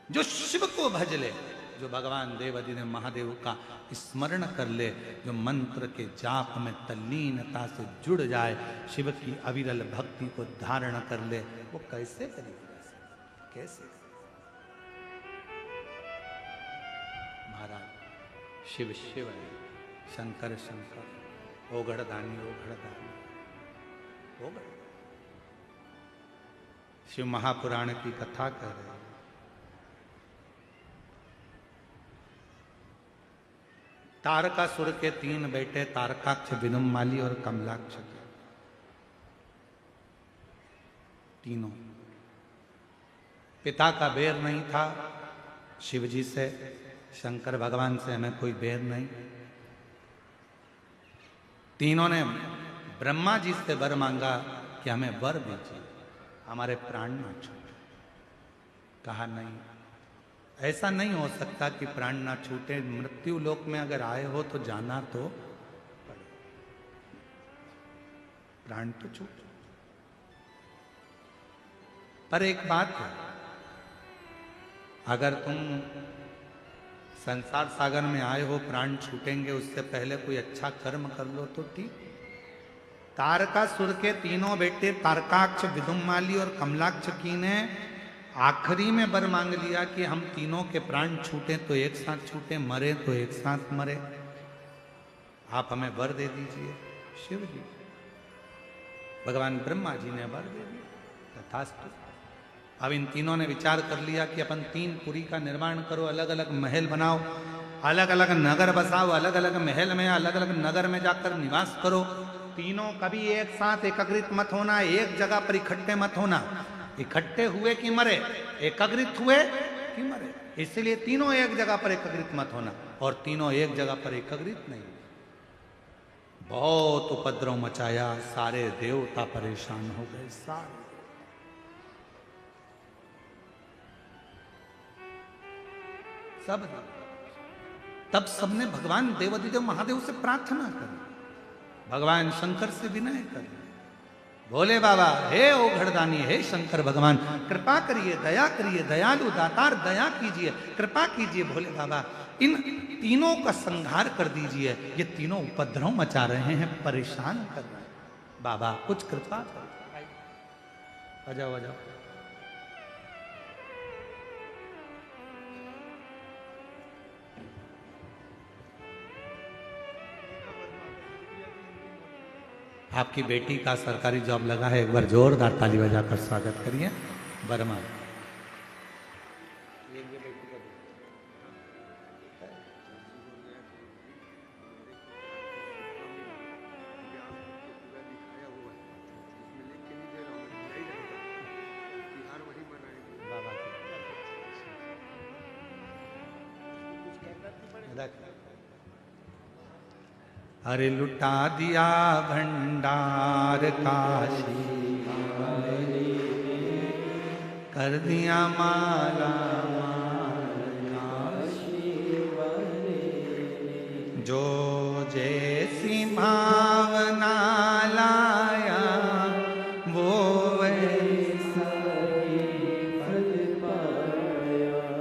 जो शिव को भज ले, जो भगवान देवाधिदेव महादेव का स्मरण कर ले, जो मंत्र के जाप में तल्लीनता से जुड़ जाए, शिव की अविरल भक्ति को धारण कर ले, वो कैसे गरीब रह सकता, कैसे? महाराज शिव शिव है, शंकर शंकर, ओघड़दानी ओघड़दानी ओघड़। शिव महापुराण की कथा कह रहे हैं। तारकासुर के 3 बेटे, तारकाक्ष, विनुमाली और कमलाक्ष, तीनों। पिता का बैर नहीं था शिव जी से, शंकर भगवान से हमें कोई बैर नहीं। तीनों ने ब्रह्मा जी से वर मांगा कि हमें वर दीजिए, हमारे प्राण ना छूटे। कहा नहीं, ऐसा नहीं हो सकता कि प्राण ना छूटे, मृत्यु लोक में अगर आए हो तो जाना तो पड़े, प्राण तो छूटे। पर एक बात है, अगर तुम संसार सागर में आए हो, प्राण छूटेंगे, उससे पहले कोई अच्छा कर्म कर लो तो ठीक। तारकासुर के 3 बेटे तारकाक्ष, विदुमाली और कमलाक्ष की ने आखिरी में वर मांग लिया कि हम तीनों के प्राण छूटे तो एक साथ छूटे, मरे तो एक साथ मरे, आप हमें वर दे दीजिए। शिव जी, भगवान ब्रह्मा जी ने वर दे दिया, तथास्तु। अब इन तीनों ने विचार कर लिया कि अपन 3 पुरी का निर्माण करो, अलग अलग महल बनाओ, अलग अलग नगर बसाओ, अलग अलग महल में, अलग अलग नगर में जाकर निवास करो। तीनों कभी एक साथ एकत्रित मत होना, एक जगह पर इकट्ठे मत होना। इकट्ठे हुए कि मरे, एकत्रित हुए कि मरे, इसलिए तीनों एक जगह पर एकत्रित मत होना। और तीनों एक जगह पर एकत्रित नहीं। बहुत उपद्रव मचाया, सारे देवता परेशान हो गए, सारे। सब। तब सबने भगवान देवाधिदेव महादेव से प्रार्थना करी, भगवान शंकर से विनय करी, भोले बाबा, हे ओ घड़दानी, हे शंकर भगवान, कृपा करिए, दया करिए, दयालु दातार दया कीजिए, कृपा कीजिए भोले बाबा, इन तीनों का संहार कर दीजिए, ये तीनों उपद्रव मचा रहे हैं, परेशान कर रहे हैं, बाबा कुछ कृपा करो। आ जाओ आ जाओ। आपकी बेटी का सरकारी जॉब लगा है, एक बार जोरदार ताली बजाकर स्वागत करिए। वर्मा अरे लुटा दिया भंडार काशी, कर दिया माला जो जैसी भावना लाया वो वैसा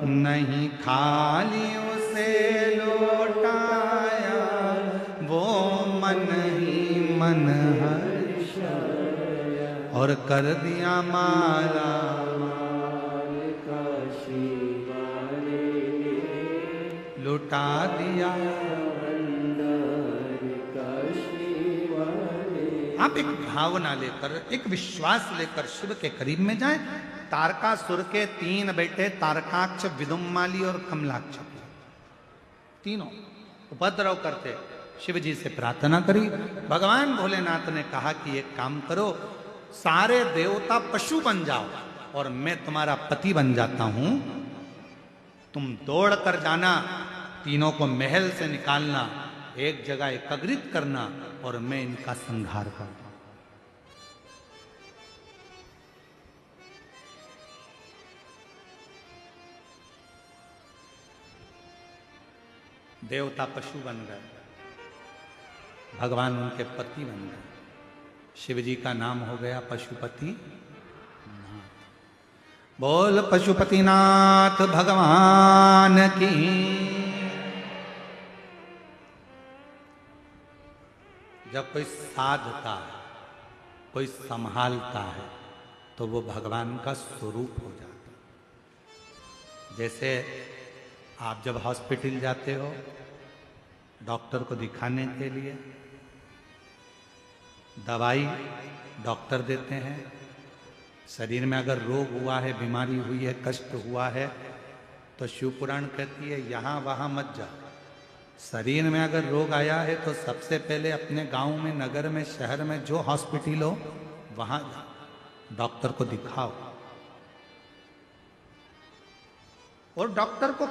नहीं, खाली उसे लौटाया वो मन ही मन हर्षाया, और कर दिया माला लुटा दिया। आप एक भावना लेकर, एक विश्वास लेकर शिव के करीब में जाएं। तारकासुर के 3 बेटे तारकाक्ष, विदुम्माली और कमलाक्ष, तीनों उपद्रव करते। शिव जी से प्रार्थना करी। भगवान भोलेनाथ ने कहा कि एक काम करो, सारे देवता पशु बन जाओ और मैं तुम्हारा पति बन जाता हूं। तुम दौड़ कर जाना, तीनों को महल से निकालना, एक जगह एकत्रित करना और मैं इनका संहार करता हूं। देवता पशु बन गए, भगवान उनके पति बन गए। शिव जी का नाम हो गया पशुपति नाथ। बोल पशुपतिनाथ भगवान की। जब कोई साधता है, कोई संभालता है, तो वो भगवान का स्वरूप हो जाता है। जैसे आप जब हॉस्पिटल जाते हो डॉक्टर को दिखाने के लिए, दवाई डॉक्टर देते हैं। शरीर में अगर रोग हुआ है, बीमारी हुई है, कष्ट हुआ है, तो शिव पुराण कहती है यहाँ वहाँ मत जाओ। शरीर में अगर रोग आया है तो सबसे पहले अपने गांव में, नगर में, शहर में जो हॉस्पिटल हो वहां जाओ, डॉक्टर को दिखाओ। और डॉक्टर को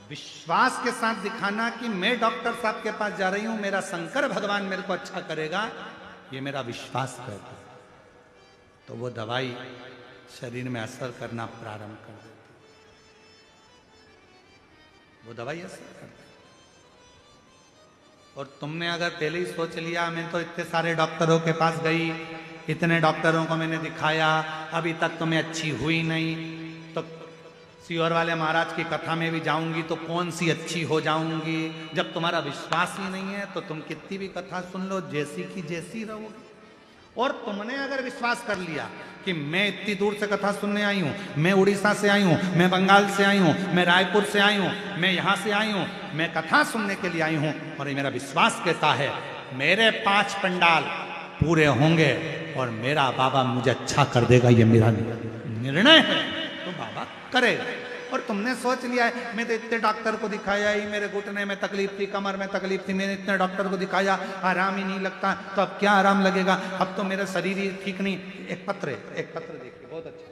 विश्वास के साथ दिखाना कि मैं डॉक्टर साहब के पास जा रही हूं, मेरा शंकर भगवान मेरे को अच्छा करेगा, ये मेरा विश्वास करता है। तो वो दवाई शरीर में असर करना प्रारंभ कर देती, वो दवाई असर करती। और तुमने अगर पहले ही सोच लिया मैं तो इतने सारे डॉक्टरों के पास गई, इतने डॉक्टरों को मैंने दिखाया, अभी तक तो मैं अच्छी हुई नहीं, तो सीहोर वाले महाराज की कथा में भी जाऊंगी तो कौन सी अच्छी हो जाऊंगी। जब तुम्हारा विश्वास ही नहीं है तो तुम कितनी भी कथा सुन लो, जैसी की जैसी रहोगी। और तुमने अगर विश्वास कर लिया कि मैं इतनी दूर से कथा सुनने आई हूं, मैं उड़ीसा से आई हूं, मैं बंगाल से आई हूं, मैं रायपुर से आई हूं, मैं यहां से आई हूं, मैं कथा सुनने के लिए आई हूं, और ये मेरा विश्वास कहता है मेरे 5 पंडाल पूरे होंगे और मेरा बाबा मुझे अच्छा कर देगा, ये मेरा निर्णय है, तो बाबा करेगा। और तुमने सोच लिया है मैं तो इतने डॉक्टर को दिखाया ही, मेरे घुटने में तकलीफ थी, कमर में तकलीफ थी, मैंने इतने डॉक्टर को दिखाया, आराम ही नहीं लगता, तो अब क्या आराम लगेगा, अब तो मेरा शरीर ही ठीक नहीं। एक पत्र देखिए, बहुत अच्छा।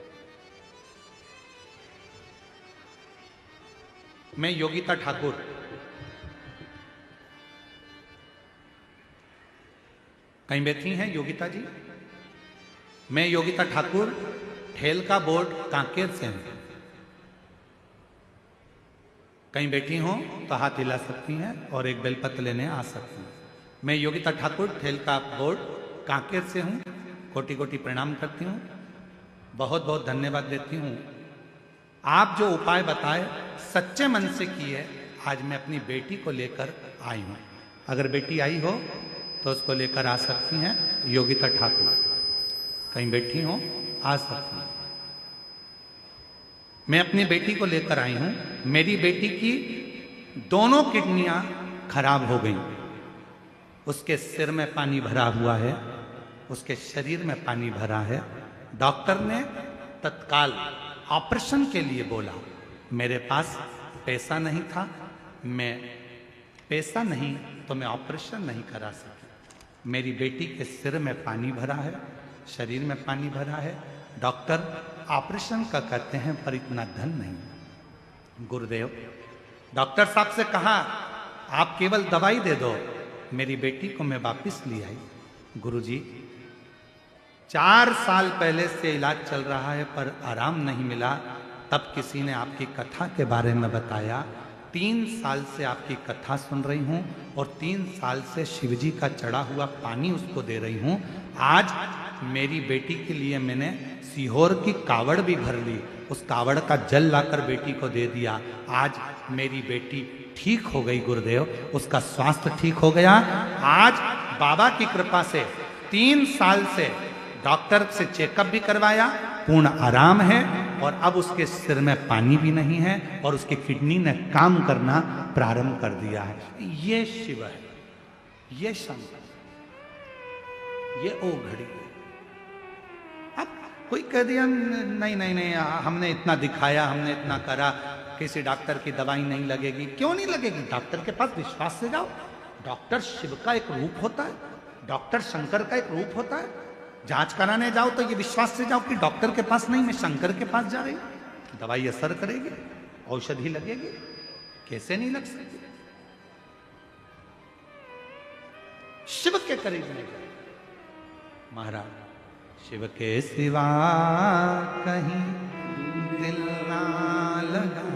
मैं योगिता ठाकुर कहीं बैठी हैं योगिता जी? मैं योगिता ठाकुर, ठेल का बोर्ड कांकेर से हूं। कहीं बैठी हो तो हाथ हिला सकती हैं और एक बेलपत्र लेने आ सकती हैं। मैं योगिता ठाकुर, ठेल का बोर्ड कांकेर से हूं। कोटि कोटि प्रणाम करती हूं, बहुत बहुत धन्यवाद देती हूं। आप जो उपाय बताए सच्चे मन से किए। आज मैं अपनी बेटी को लेकर आई हूं। अगर बेटी आई हो तो उसको लेकर आ सकती हैं। योगिता ठाकुर कहीं बैठी हो, आ सकती हैं। मैं अपनी बेटी को लेकर आई हूं। मेरी बेटी की दोनों किडनियां खराब हो गई। उसके सिर में पानी भरा हुआ है, उसके शरीर में पानी भरा है। डॉक्टर ने तत्काल ऑपरेशन के लिए बोला। मेरे पास पैसा नहीं था, पैसा नहीं तो मैं ऑपरेशन नहीं करा सकी। मेरी बेटी के सिर में पानी भरा है, शरीर में पानी भरा है। डॉक्टर ऑपरेशन का कहते हैं पर इतना धन नहीं। गुरुदेव, डॉक्टर साहब से कहा आप केवल दवाई दे दो। मेरी बेटी को मैं वापिस ले आई। गुरुजी, 4 साल पहले से इलाज चल रहा है पर आराम नहीं मिला। तब किसी ने आपकी कथा के बारे में बताया। 3 साल से आपकी कथा सुन रही हूं और 3 साल से शिवजी का चढ़ा हुआ पानी उसको दे रही हूं। आज मेरी बेटी के लिए मैंने सीहोर की कावड़ भी भर ली, उस कावड़ का जल लाकर बेटी को दे दिया। आज मेरी बेटी ठीक हो गई गुरुदेव, उसका स्वास्थ्य ठीक हो गया। आज बाबा की कृपा से 3 साल से डॉक्टर से चेकअप भी करवाया, पूर्ण आराम है और अब उसके सिर में पानी भी नहीं है और उसकी किडनी ने काम करना प्रारंभ कर दिया है। ये शिव है, ये शंकर, ये ओ घड़ी है। अब कोई कह दिया नहीं नहीं नहीं, हमने इतना दिखाया, हमने इतना करा, किसी डॉक्टर की दवाई नहीं लगेगी। क्यों नहीं लगेगी? डॉक्टर के पास विश्वास से जाओ। डॉक्टर शिव का एक रूप होता है, डॉक्टर शंकर का एक रूप होता है। जांच कराने जाओ तो ये विश्वास से जाओ कि डॉक्टर के पास नहीं, मैं शंकर के पास जा रही हूं। दवाई असर करेगी, औषधि लगेगी, कैसे नहीं लग सकती? शिव के करीब नहीं जाए महाराज। शिव के सिवा कहीं दिल ना लगा,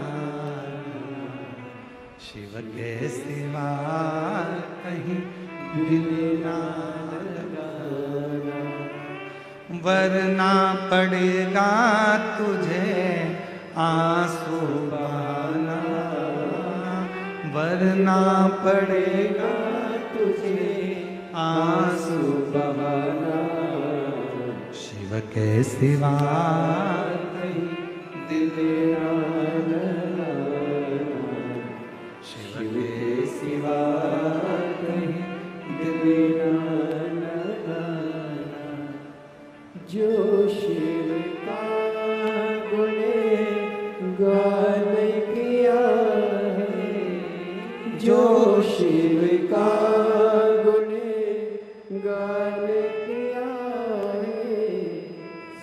शिव के सिवा कहीं दिल ना लगा, वरना पड़ेगा तुझे आंसू बहाना, वरना पड़ेगा तुझे आंसू बहाना। शिव के सिवा कहीं दिल ना लगाना, शिव के सिवा कहीं दिल ना लगाना। जो शिव का गुणगान किया है, जो शिव का गुणगान किया है,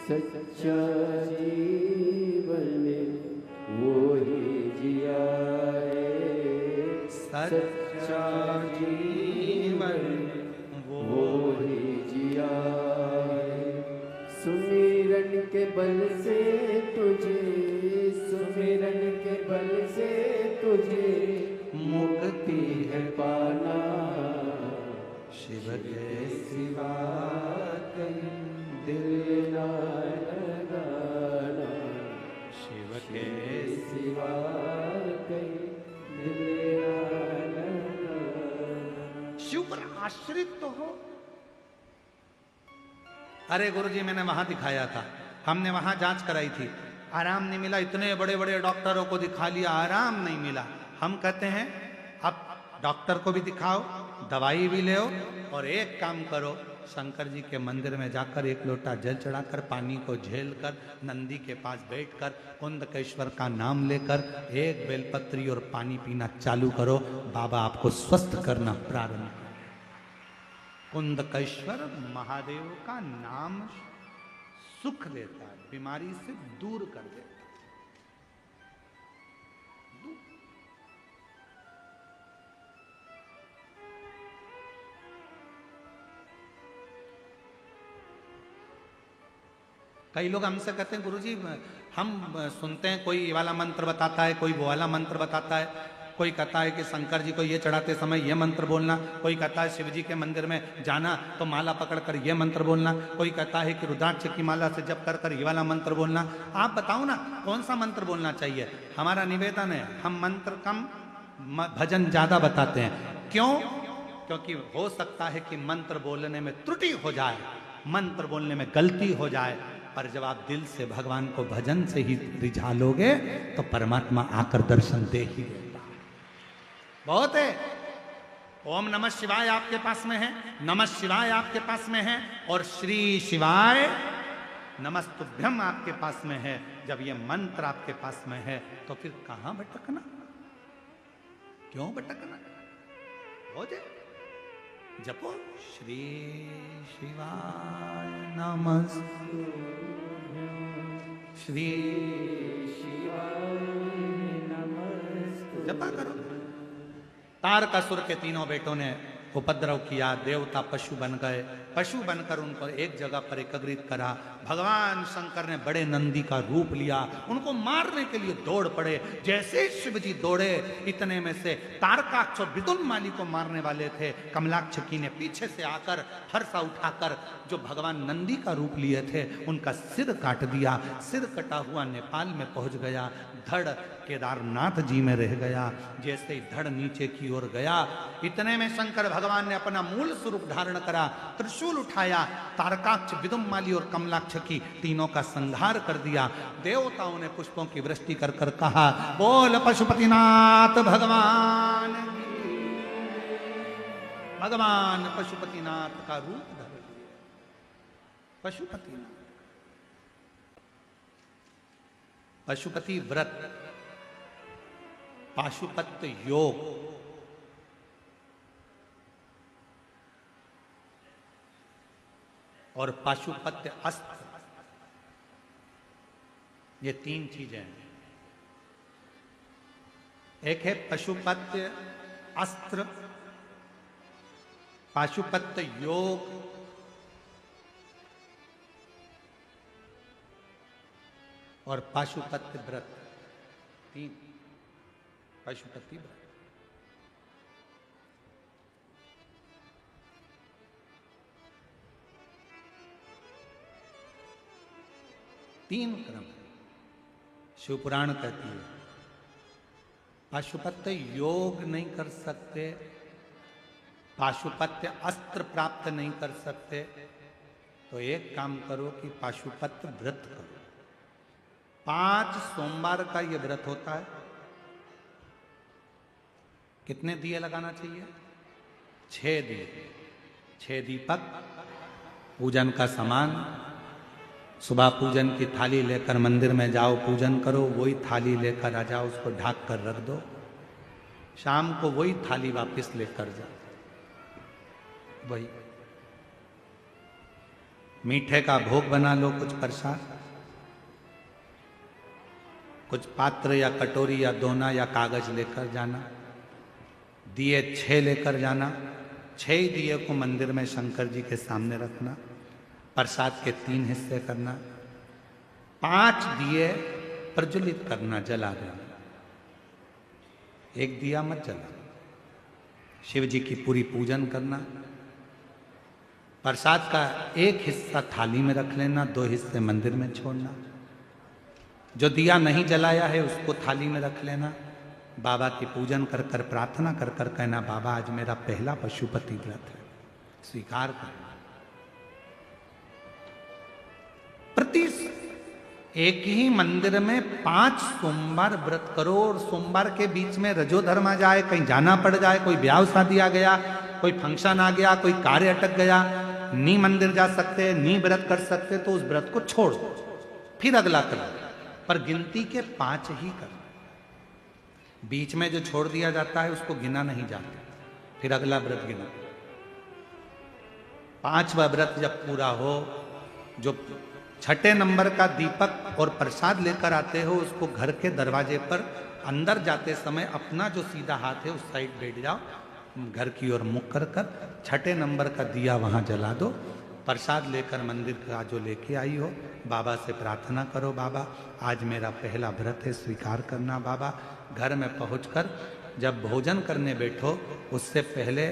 सच्चा जीवन वो ही जिया है, सच्चा जीवन वो ही जिया है। सुमिरन के बल से तुझे, सुमिरन के बल से तुझे मुक्ति है पाना। शिव के सिवा कहीं दिल ना लगाना, शिव के सिवा कहीं दिल ना लगाना। शिव पर आश्रित तो हो। अरे गुरुजी, मैंने वहां दिखाया था, हमने वहां जांच कराई थी, आराम नहीं मिला। इतने बड़े बड़े डॉक्टरों को दिखा लिया, आराम नहीं मिला। हम कहते हैं अब डॉक्टर को भी दिखाओ, दवाई भी ले और एक काम करो, शंकर जी के मंदिर में जाकर एक लोटा जल चढ़ाकर, पानी को झेल कर, नंदी के पास बैठकर, कुंदकेश्वर का नाम लेकर एक बेलपत्री और पानी पीना चालू करो। बाबा आपको स्वस्थ करना प्रारंभ करें। कुंदकेश्वर महादेव का नाम सुख देता है, बीमारी से दूर कर देता है। कई लोग हमसे कहते हैं गुरुजी हम सुनते हैं कोई ये वाला मंत्र बताता है, कोई वो वाला मंत्र बताता है, कोई कहता है कि शंकर जी को ये चढ़ाते समय ये मंत्र बोलना, कोई कहता है शिव जी के मंदिर में जाना तो माला पकड़कर ये मंत्र बोलना, कोई कहता है कि रुद्राक्ष की माला से जप कर कर ये वाला मंत्र बोलना। आप बताओ ना कौन सा मंत्र बोलना चाहिए। हमारा निवेदन है हम मंत्र कम भजन ज्यादा बताते हैं। क्यों? क्योंकि हो सकता है कि मंत्र बोलने में त्रुटि हो जाए, मंत्र बोलने में गलती हो जाए, पर जब आप दिल से भगवान को भजन से ही रिझा लोगे तो परमात्मा आकर दर्शन दे ही देता। बहुत है। ओम नमः शिवाय आपके पास में है, नमः शिवाय आपके पास में है, और श्री शिवाय नमस्तुभ्यम आपके पास में है। जब ये मंत्र आपके पास में है तो फिर कहां भटकना, क्यों भटकना। हो जाए जपो श्री शिवाय नमस्तुभ्यं, श्री शिवाय नमस्तुभ्यं। जपा करो। तारकासुर के तीनों बेटों ने उपद्रव किया, देवता पशु बन गए, पशु बनकर उनको एक जगह पर एकत्रित करा। भगवान शंकर ने बड़े नंदी का रूप लिया, उनको मारने के लिए दौड़ पड़े। जैसे शिव जी दौड़े, इतने में से तारकाक्ष और विदुन्माली को मारने वाले थे, कमलाक्षकी ने पीछे से आकर फरसा उठाकर जो भगवान नंदी का रूप लिए थे उनका सिर काट दिया। सिर कटा हुआ नेपाल में पहुंच गया, धड़ केदारनाथ जी में रह गया। जैसे ही धड़ नीचे की ओर गया, इतने में शंकर भगवान ने अपना मूल स्वरूप धारण करा, त्रिशूल उठाया, तारकाक्ष, विदुम्माली और कमलाक्षकी तीनों का संहार कर दिया। देवताओं ने पुष्पों की वृष्टि कर कर कहा, बोल पशुपतिनाथ भगवान की। भगवान पशुपतिनाथ का रूप धर लिया। पशुपतिनाथ, पशुपति व्रत, पाशुपत्य योग, और पाशुपत्य अस्त्र, ये तीन चीजें हैं। एक है पशुपत्य अस्त्र, पाशुपत्य योग और पाशुपत्य व्रत। तीन पशुपति व्रत। तीन क्रम शिवपुराण कहती है। पाशुपत्य योग नहीं कर सकते, पाशुपत्य अस्त्र प्राप्त नहीं कर सकते, तो एक काम करो कि पाशुपत्य व्रत करो। 5 सोमवार का ये व्रत होता है। कितने दिए लगाना चाहिए? 6 दिए, 6 दीपक, पूजन का सामान। सुबह पूजन की थाली लेकर मंदिर में जाओ, पूजन करो, वही थाली लेकर आ जाओ, उसको ढक कर रख दो। शाम को वही थाली वापस लेकर जाओ। वही मीठे का भोग बना लो, कुछ प्रसाद, कुछ पात्र या कटोरी या दोना या कागज लेकर जाना। दिए 6 लेकर जाना। 6 दिए को मंदिर में शंकर जी के सामने रखना। प्रसाद के 3 हिस्से करना। 5 दिए प्रज्वलित करना, जला देना। 1 दिया मत जला। शिव जी की पूरी पूजन करना। प्रसाद का 1 हिस्सा थाली में रख लेना, 2 हिस्से मंदिर में छोड़ना। जो दिया नहीं जलाया है उसको थाली में रख लेना। बाबा की पूजन कर कर, प्रार्थना कर कर कहना, बाबा आज मेरा पहला पशुपति व्रत है, स्वीकार करना। प्रति एक ही मंदिर में 5 सोमवार व्रत करो, और सोमवार के बीच में रजो धर्म आ जाए, कहीं जाना पड़ जाए, कोई ब्याह शादी आ गया, कोई फंक्शन आ गया, कोई कार्य अटक गया, नी मंदिर जा सकते, नी व्रत कर सकते, तो उस व्रत को छोड़ दो, फिर अगला करो। पर गिनती के 5 ही कर। बीच में जो छोड़ दिया जाता है उसको गिना नहीं जाता, फिर अगला व्रत गिना। 5वां व्रत जब पूरा हो, जो 6ठे नंबर का दीपक और प्रसाद लेकर आते हो, उसको घर के दरवाजे पर अंदर जाते समय अपना जो सीधा हाथ है उस साइड बैठ जाओ, घर की ओर मुख कर कर 6ठे नंबर का दिया वहां जला दो। प्रसाद लेकर मंदिर का जो लेके आई हो, बाबा से प्रार्थना करो, बाबा आज मेरा पहला व्रत है, स्वीकार करना बाबा। घर में पहुंचकर जब भोजन करने बैठो उससे पहले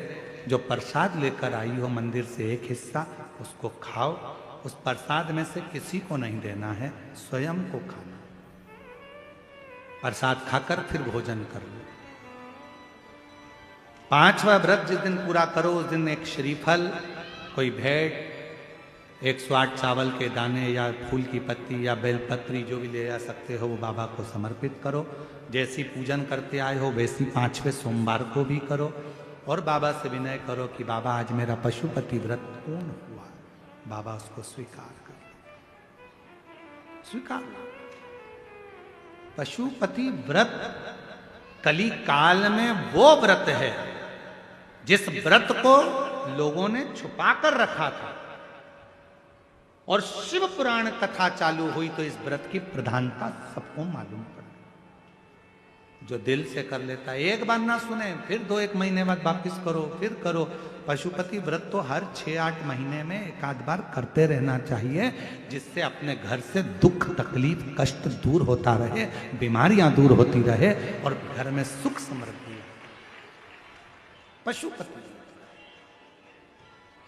जो प्रसाद लेकर आई हो मंदिर से एक हिस्सा उसको खाओ। उस प्रसाद में से किसी को नहीं देना है, स्वयं को खाना। प्रसाद खाकर फिर भोजन कर लो। 5वां व्रत जिस दिन पूरा करो उस दिन एक श्रीफल, कोई भेंट, 108 चावल के दाने या फूल की पत्ती या बेलपत्री जो भी ले जा सकते हो वो बाबा को समर्पित करो। जैसी पूजन करते आए हो वैसी 5वें सोमवार को भी करो और बाबा से विनय करो कि बाबा आज मेरा पशुपति व्रत पूर्ण हुआ। बाबा उसको स्वीकार कर, स्वीकार। पशुपति व्रत कली काल में वो व्रत है जिस व्रत को लोगों ने छुपा कर रखा था और शिव पुराण कथा चालू हुई तो इस व्रत की प्रधानता सबको मालूम पड़ गई। जो दिल से कर लेता है, एक बार ना सुने फिर 2-1 महीने बाद वापिस करो, फिर करो। पशुपति व्रत तो हर 6-8 महीने में एक आध बार करते रहना चाहिए, जिससे अपने घर से दुख तकलीफ कष्ट दूर होता रहे, बीमारियां दूर होती रहे और घर में सुख समृद्धि। पशुपति,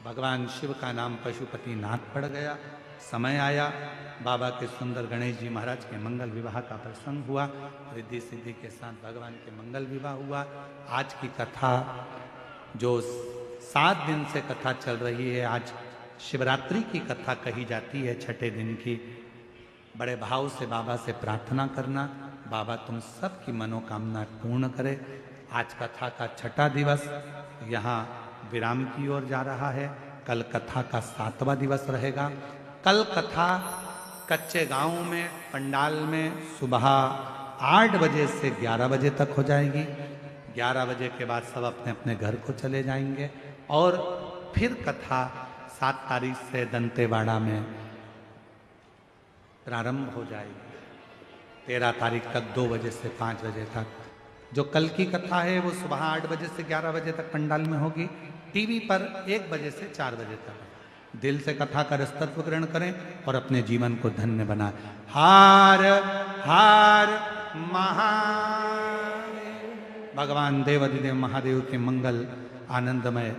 भगवान शिव का नाम पशुपति नाथ पड़ गया। समय आया, बाबा के सुंदर गणेश जी महाराज के मंगल विवाह का प्रसंग हुआ, रिद्धि सिद्धि के साथ भगवान के मंगल विवाह हुआ। आज की कथा जो 7 दिन से कथा चल रही है, आज शिवरात्रि की कथा कही जाती है, 6ठे दिन की। बड़े भाव से बाबा से प्रार्थना करना, बाबा तुम सबकी मनोकामना पूर्ण करे। आज कथा का 6ठा दिवस यहाँ विराम की ओर जा रहा है। कल कथा का 7वां दिवस रहेगा। कल कथा कच्चे गांव में पंडाल में सुबह 8 बजे से 11 बजे तक हो जाएगी। 11 बजे के बाद सब अपने अपने घर को चले जाएंगे और फिर कथा 7 तारीख से दंतेवाड़ा में प्रारंभ हो जाएगी। 13 तारीख तक 2 बजे से 5 बजे तक। जो कल की कथा है वो सुबह 8 बजे से 11 बजे तक पंडाल में होगी। टीवी पर 1 बजे से 4 बजे तक। दिल से कथा का रसतत्व ग्रहण करें और अपने जीवन को धन्य बनाएं। हार हार महादेव। भगवान देवाधिदेव महादेव के मंगल आनंदमय